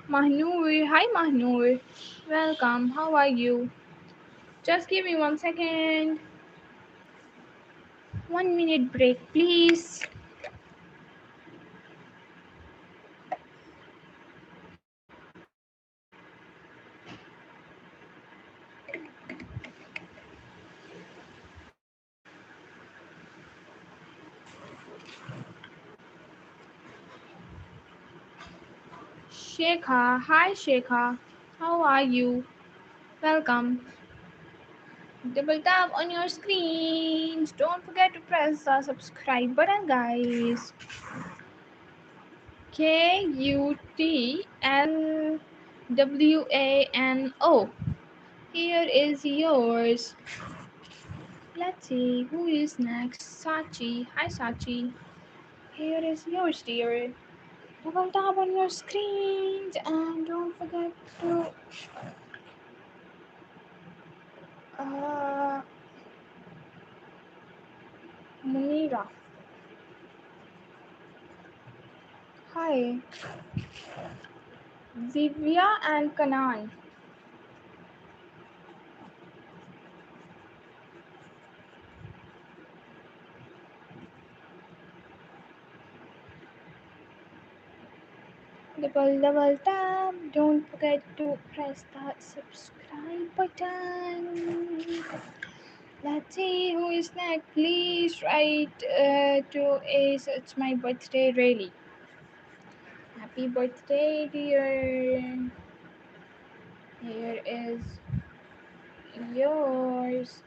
Mahnur. Hi, Mahnur. Welcome. How are you? Just give me 1 second. 1 minute break, please. Shekha. Hi, Shekha. How are you? Welcome. Double tap on your screens. Don't forget to press the subscribe button, guys. KUTLWANO. Here is yours. Let's see who is next. Sachi. Hi, Sachi. Here is yours, dear. Double tap on your screens and don't forget to uh, Munira. Hi. Divya and Kanan. Double tap. Don't forget to press the subscribe button. Let's see who is next. Please write to Ace. It's my birthday, really. Happy birthday, dear. Here is yours.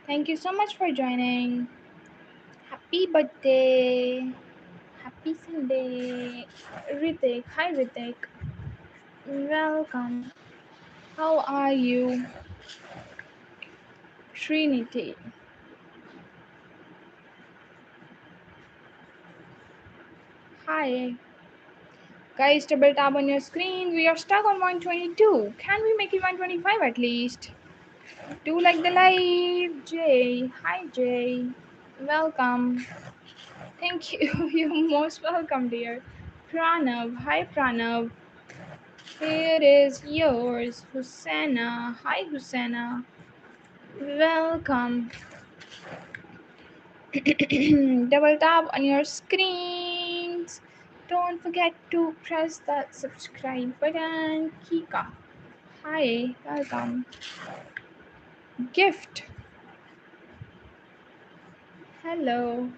Thank you so much for joining. Happy birthday. Happy Sunday. Ritik. Hi, Ritik. Welcome. How are you? Trinity. Hi. Guys, double tap on your screen. We are stuck on 122. Can we make it 125 at least? Do like the live. Jay. Hi, Jay. Welcome. Thank you. You're most welcome, dear. Pranav. Hi, Pranav. Here is yours. Husena. Hi, Husena. Welcome. Double tap on your screens. Don't forget to press that subscribe button. Kika. Hi, welcome. Gift. Hello.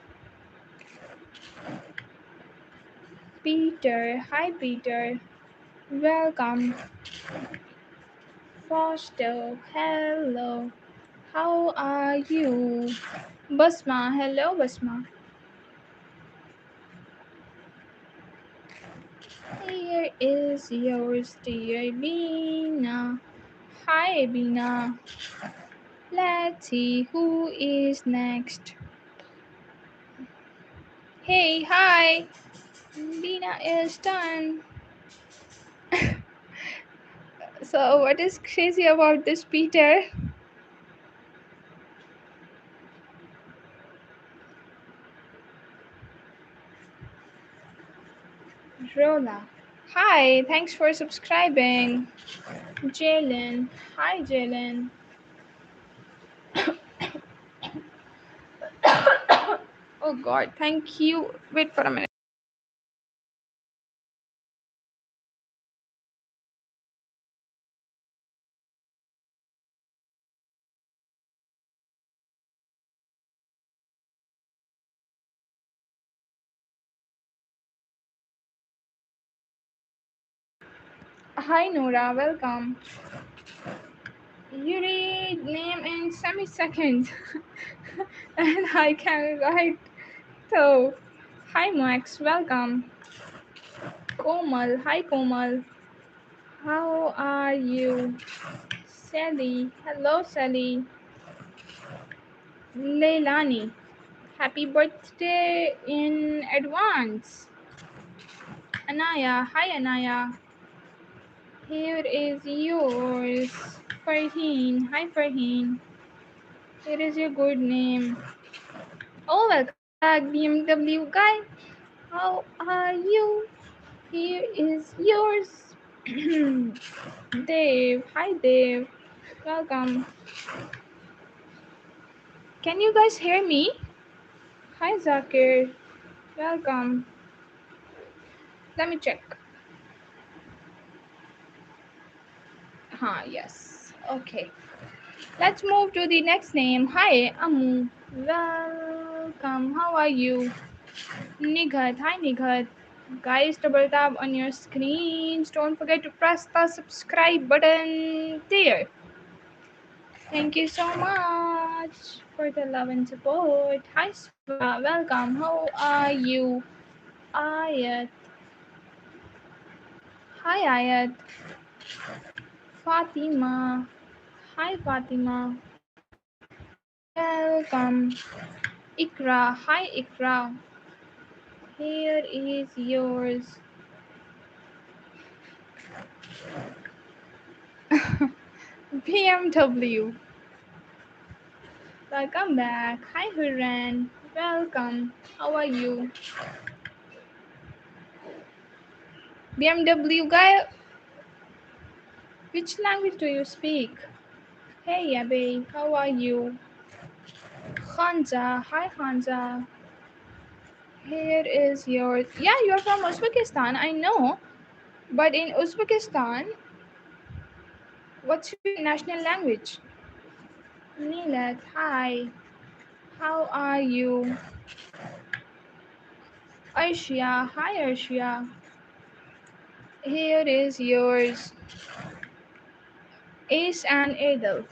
Peter. Hi, Peter. Welcome. Foster, hello. How are you? Basma, hello Basma. Here is yours, dear Bina. Hi Bina. Let's see who is next. Hey, hi. Bina is done. So, what is crazy about this, Peter? Rola. Hi, thanks for subscribing. Jalen. Hi, Jalen. Oh God, thank you. Wait for a minute. Hi, Nora. Welcome. You read name in semi-seconds, and I can write. So, hi, Max. Welcome. Komal. Hi, Komal. How are you? Sally. Hello, Sally. Leilani. Happy birthday in advance. Anaya. Hi, Anaya. Here is yours. Farheen. Hi, Farheen. Here is your good name. Oh, welcome back, BMW guy. How are you? Here is yours. Dave. Hi, Dave. Welcome. Can you guys hear me? Hi, Zakir. Welcome. Let me check. Yes. Okay. Let's move to the next name. Hi, Amu. Welcome. How are you? Nighat. Hi, Nighat. Guys, double tap on your screens. Don't forget to press the subscribe button there. Thank you so much for the love and support. Hi, Swa. Welcome. How are you? Ayat. Hi, Ayat. Fatima. Hi, Fatima. Welcome. Ikra. Hi, Ikra. Here is yours. BMW. Welcome back. Hi, Huran. Welcome. How are you? BMW guy, which language do you speak? Hey, Abe. How are you? Khanza. Hi, Khanza. Here is yours. Yeah, you're from Uzbekistan. I know. But in Uzbekistan, what's your national language? Nilat. Hi. How are you? Arshia. Hi, Arshia. Here is yours. Ace and Adel.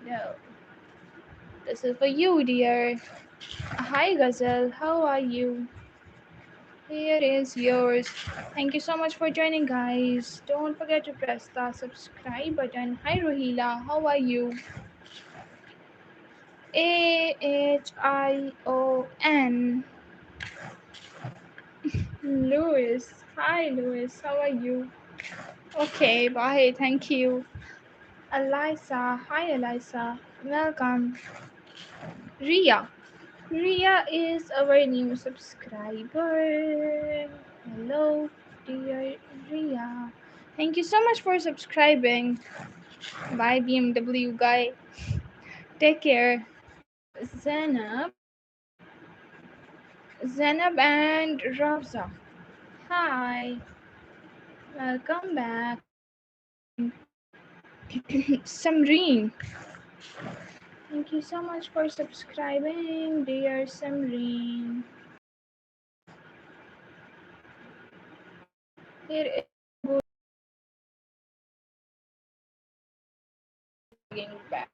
No. This is for you, dear. Hi, Gazelle. How are you? Here is yours. Thank you so much for joining, guys. Don't forget to press the subscribe button. Hi, Rohila. How are you? Ahion. Louis. Hi, Louis. How are you? Okay, bye. Thank you. Eliza. Hi, Eliza. Welcome. Ria. Ria is our new subscriber. Hello, dear Ria. Thank you so much for subscribing. Bye, BMW guy. Take care. Zainab. Zainab and Rabza. Hi. Welcome back. Samreen. Thank you so much for subscribing, dear Samreen. Here is a good lagging bad.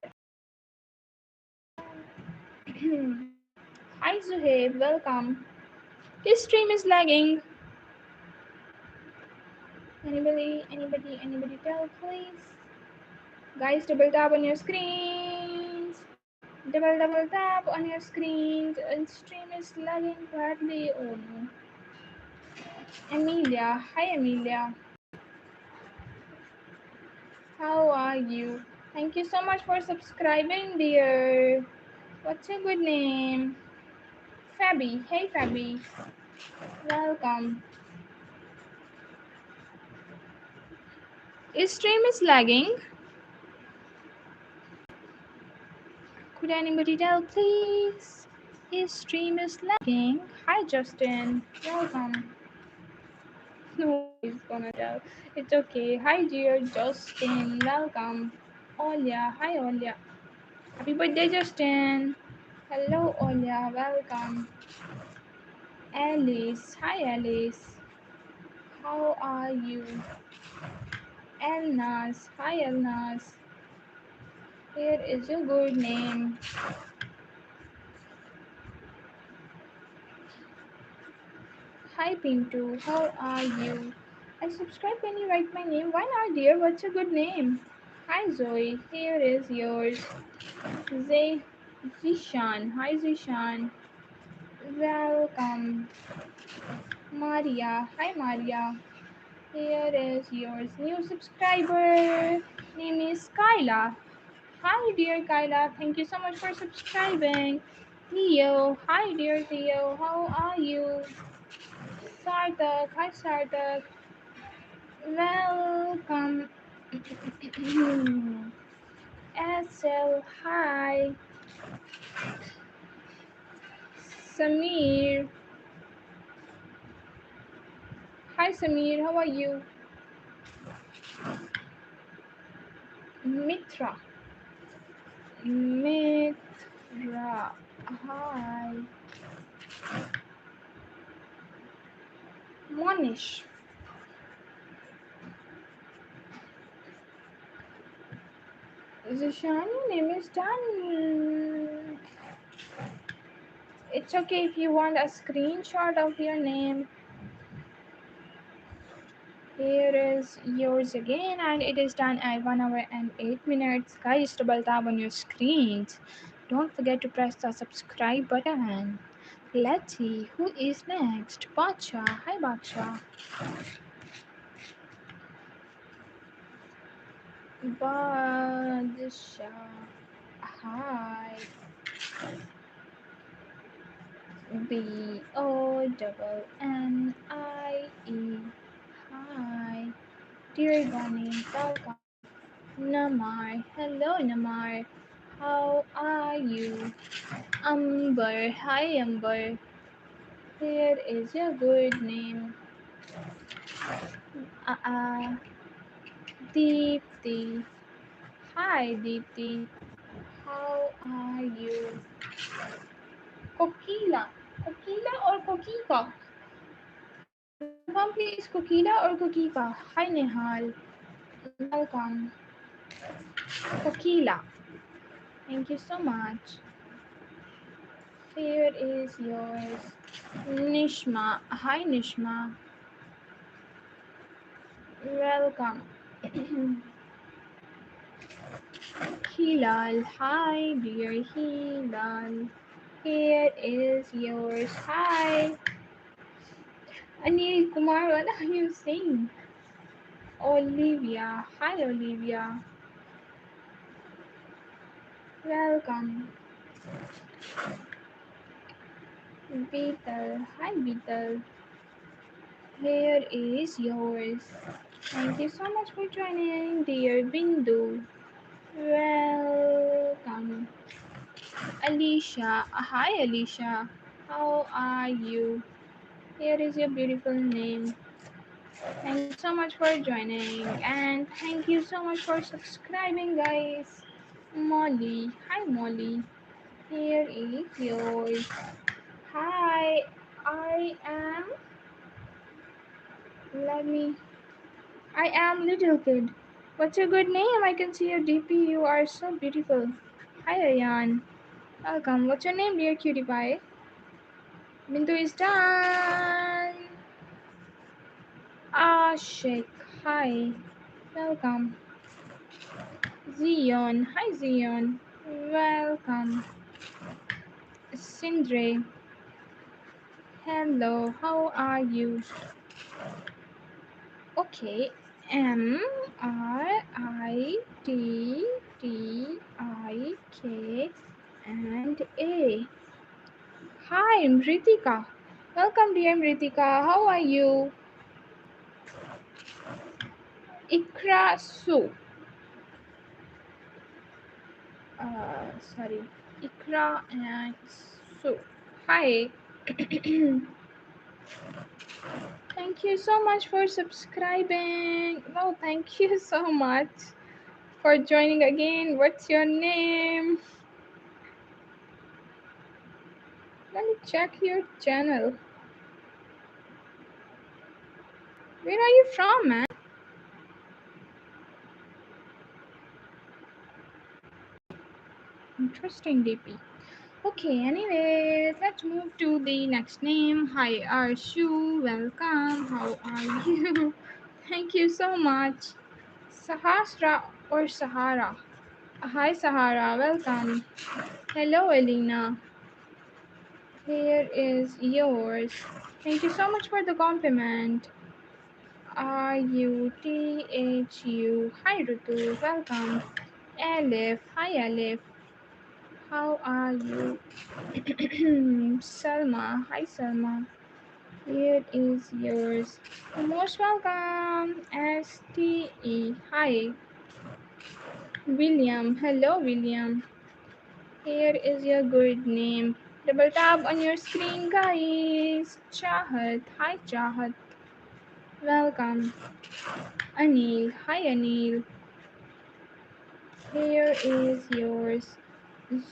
Hi Zuhaib, welcome. This stream is lagging. Anybody tell please? Guys, double tap on your screens. Double tap on your screens. And stream is lagging badly. Oh no. Amelia, hi Amelia. How are you? Thank you so much for subscribing, dear. What's your good name? Fabi. Hey Fabi. Welcome. Is stream is lagging? Could anybody tell please? His stream is lagging. Hi Justin. Welcome. Nobody's gonna tell. It's okay. Hi dear Justin. Welcome. Olia. Hi Olia. Happy birthday Justin. Hello Olia. Welcome. Alice. Hi Alice. How are you? Elnas. Hi Elnas. Here is your good name. Hi Pintu, how are you? I subscribe when you write my name. Why not, dear? What's your good name? Hi Zoe, here is yours. Zishan. Hi Zishan. Welcome. Maria. Hi Maria. Here is yours. New subscriber. Name is Kyla. Hi dear Kyla. Thank you so much for subscribing. Theo. Hi dear Theo. How are you? Sarthak. Hi Sarthak. Welcome. SL, hi. Samir. Hi Samir, how are you? Mitra. Mitra. Hi. Monish. Zishan, your name is done. It's okay if you want a screenshot of your name. Here is yours again, and it is done at 1 hour and 8 minutes. Guys, double tap on your screens. Don't forget to press the subscribe button. Let's see who is next. Bacha. Hi, Bacha. Badshah. Hi. BONNIE. Hi. Dear Bunny, welcome. Namar. Hello, Namar. How are you? Amber. Hi, Amber. Here is your good name. Deepti. Hi, Deepti. How are you? Kokila. Kokila or Kokika? Confirm please, Kokila or Kokika? Hi, Nehal. Welcome. Kokila. Thank you so much. Here is yours. Nishma. Hi, Nishma. Welcome. Hilal. Hi, dear Hilal. Here is yours. Hi. Anil Kumar, what are you saying? Olivia. Hi, Olivia. Welcome. Beetle. Hi, Beetle. Here is yours. Thank you so much for joining, dear Bindu. Welcome. Alicia. Hi, Alicia. How are you? Here is your beautiful name. Thank you so much for joining, and thank you so much for subscribing, guys. Molly. Hi, Molly. Here is yours. Hi, I am. Let me I am little kid. What's your good name? I can see your DP. You are so beautiful. Hi, Ayan. Welcome. What's your name, dear cutie pie? Bindu is done. Ashik. Hi. Welcome. Zion. Hi, Zion. Welcome. Sindre. Hello. How are you? Okay. Mritik and A. Hi, Mritika. Welcome, dear Mritika. How are you? Ikra Su. Sorry. Ikra and Su. Hi. Thank you so much for subscribing. No, thank you so much for joining again. What's your name? Let me check your channel. Where are you from, man? Interesting, DP. Okay, anyways, let's move to the next name. Hi, Arshu. Welcome. How are you? Thank you so much. Sahasra or Sahara? Hi, Sahara. Welcome. Hello, Elena. Here is yours. Thank you so much for the compliment. Ruthu. Hi, Rutu. Welcome. Alif. Hi, Alif. How are you? Salma. Hi, Salma. Here is yours. You're most welcome. STE. Hi. William. Hello, William. Here is your good name. Double tap on your screen, guys. Chahat. Hi, Chahat. Welcome. Anil. Hi, Anil. Here is yours.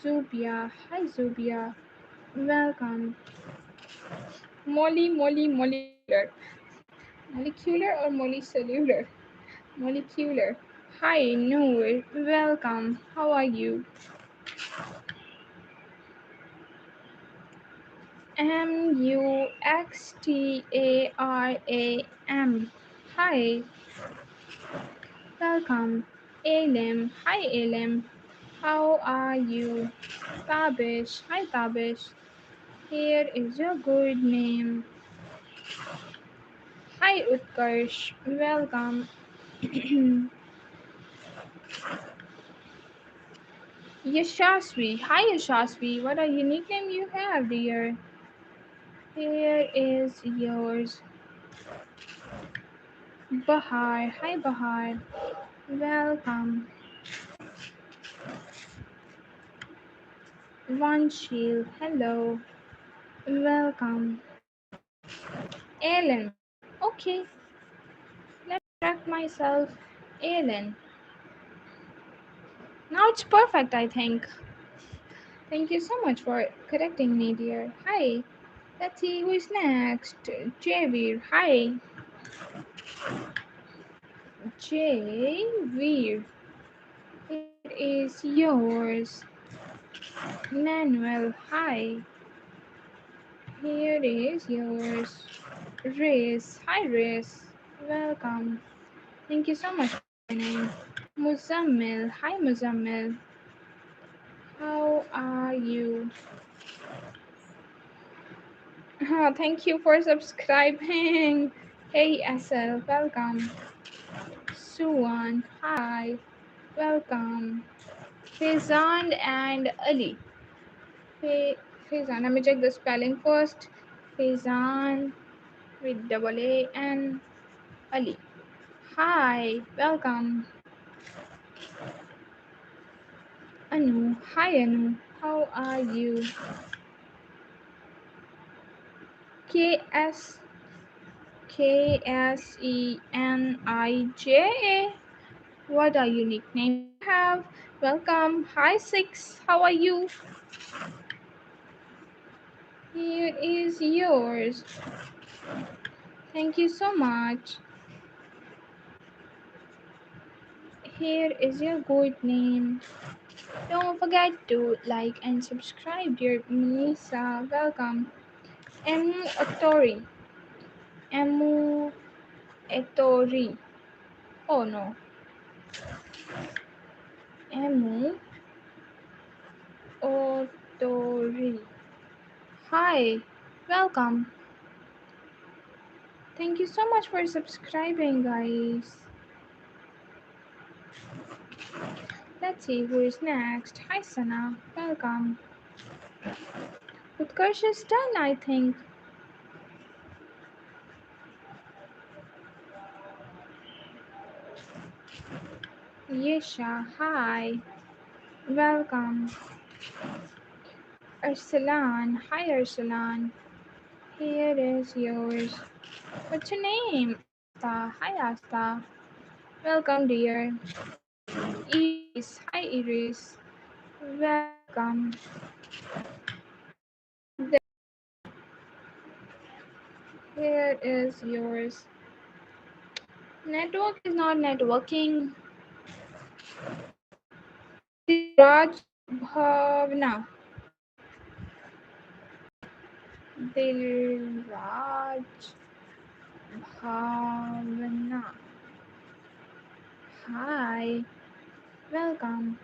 Zubia. Hi, Zubia. Welcome. Molecular. Molecular or molecellular? Molecular. Hi, Noor. Welcome. How are you? Muxtaram. Hi. Welcome. Elim. Hi, Elim. How are you? Tabish. Hi, Tabish. Here is your good name. Hi, Utkarsh. Welcome. Yashasvi. Hi, Yashasvi. What a unique name you have, dear. Here is yours. Bahar. Hi, Bahar. Welcome. Vanshil. Hello. Welcome. Ellen. Okay. Let me correct myself. Ellen. Now it's perfect, I think. Thank you so much for correcting me, dear. Hi. Let's see who is next. Javir. Hi. Javir. It is yours. Manuel. Hi. Here is yours. Riz. Hi, Riz. Welcome. Thank you so much for joining. Muzammil. Hi, Muzammil. How are you? Thank you for subscribing. Hey, SL. Welcome. Suwan. Hi. Welcome. Faizan and Ali. Faizan. Let me check the spelling first. Faizan with double A and Ali. Hi. Welcome. Anu. Hi, Anu. How are you? KS KSENIJ. What a unique name you have. Welcome. Hi, Six. How are you? Here is yours. Thank you so much. Here is your good name. Don't forget to like and subscribe, dear Melissa. Welcome. Emu Atori. Emu Etori. Oh no. Emu Otori. Hi. Welcome. Thank you so much for subscribing, guys. Let's see who is next. Hi, Sana. Welcome. Utkarsh is done, I think. Yesha, hi. Welcome. Arsalan, hi Arsalan. Here is yours. What's your name? Asta. Hi Asta. Welcome, dear. Iris, hi Iris. Welcome. Here is yours. Network is not networking. Raj Bhavna. Dilraj Bhavna. Hi. Welcome.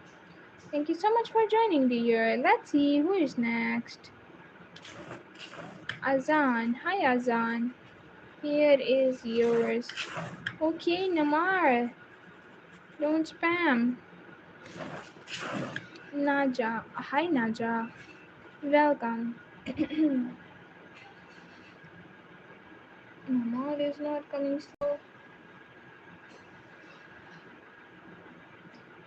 Thank you so much for joining, dear. Let's see who is next. Azan. Hi, Azan. Here is yours. Okay, Namar. Don't spam. Naja. Hi, Naja. Welcome. Namar is not coming slow.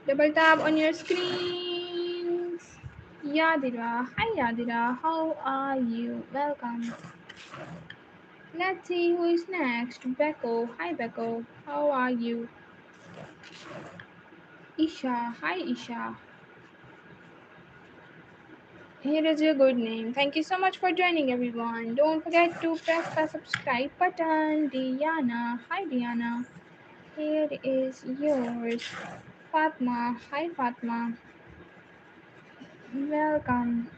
Double tap on your screens. Yadira. Hi, Yadira. How are you? Welcome. Let's see who is next. Beko. Hi, Beko. How are you? Isha. Hi, Isha. Here is your good name. Thank you so much for joining, everyone. Don't forget to press the subscribe button. Diana. Hi, Diana. Here is yours. Fatma. Hi, Fatma. Welcome.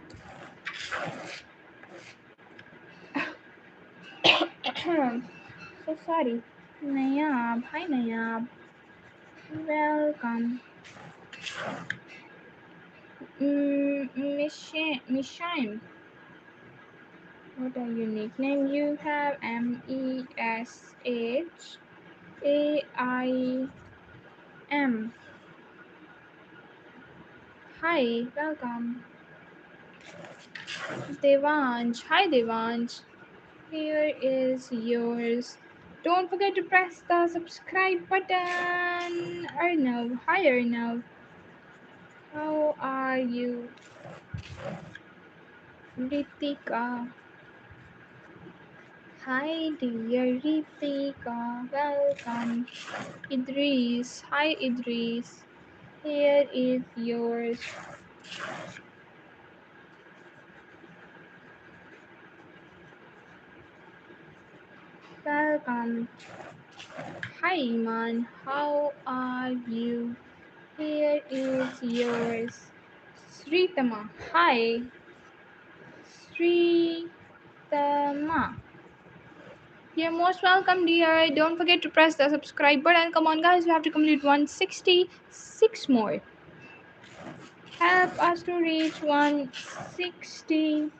So sorry. Nayab. Hi, Nayab. Welcome. Mishaim. What a unique name you have. Meshaim. Hi, welcome. Devansh. Hi, Devansh. Here is yours. Don't forget to press the subscribe button. Arnav. Hi, Arnav. How are you? Ritika. Hi, dear Ritika. Welcome. Idris. Hi, Idris. Here is yours. Welcome. Hi, Iman. How are you? Here is yours. Sritama. Hi. Sritama. You're most welcome, dear. Don't forget to press the subscribe button. Come on, guys. We have to complete 166 more. Help us to reach 160.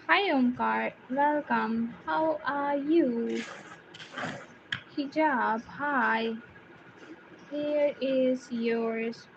Hi, Omkar. Welcome. How are you? Hijab. Hi. Here is yours.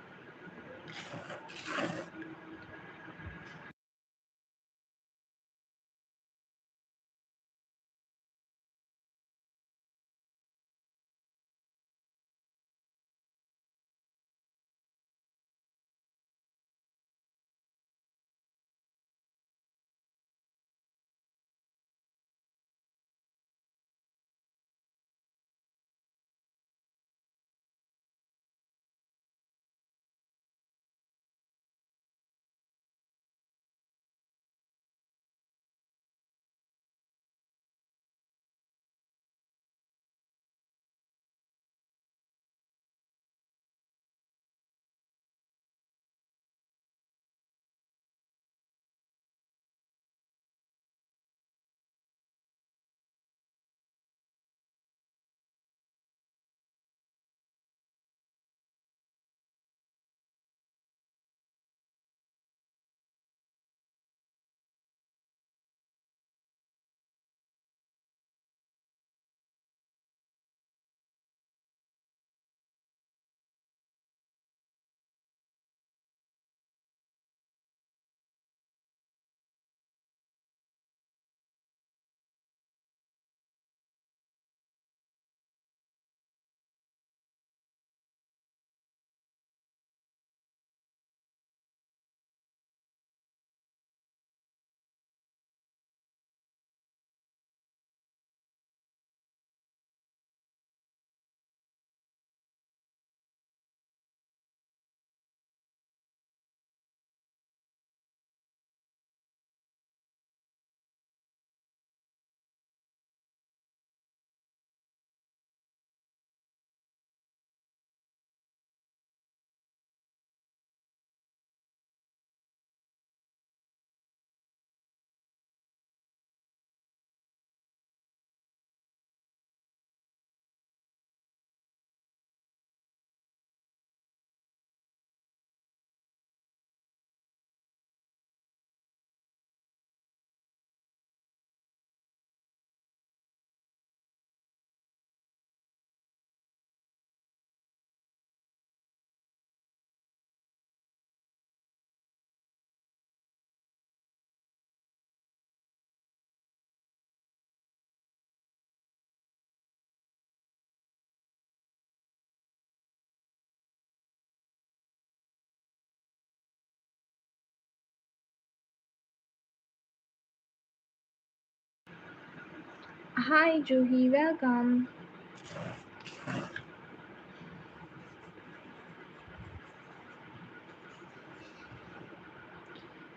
Hi, Juhi. Welcome.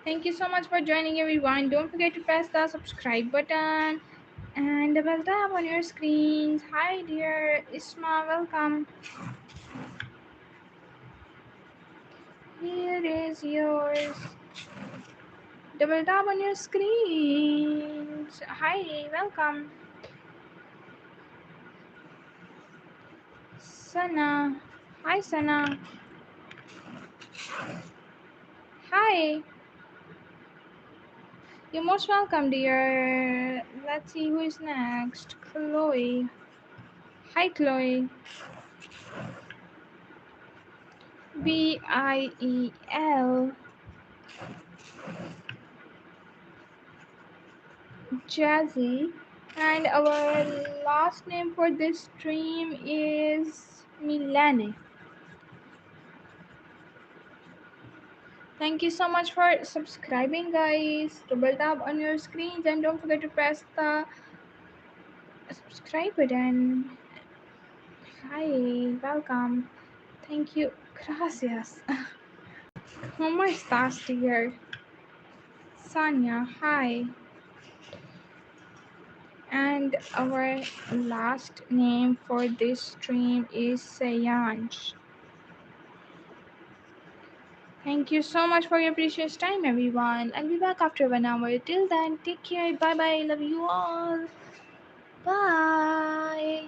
Thank you so much for joining, everyone. Don't forget to press the subscribe button and the bell tab on your screens. Hi, dear Isma. Welcome. Here is yours. Double tap on your screens. Hi, welcome. Sana. Hi, Sana. Hi. You're most welcome, dear. Let's see who is next. Chloe. Hi, Chloe. Biel. Jazzy. And our last name for this stream is Milane. Thank you so much for subscribing, guys. Double tap on your screens and don't forget to press the subscribe button. Hi, welcome. Thank you. Gracias. ¿Cómo estás, dear? Sanya, hi. And our last name for this stream is Sayanj. Thank you so much for your precious time, everyone. I'll be back after 1 hour. Till then, take care. Bye bye. Love you all. Bye.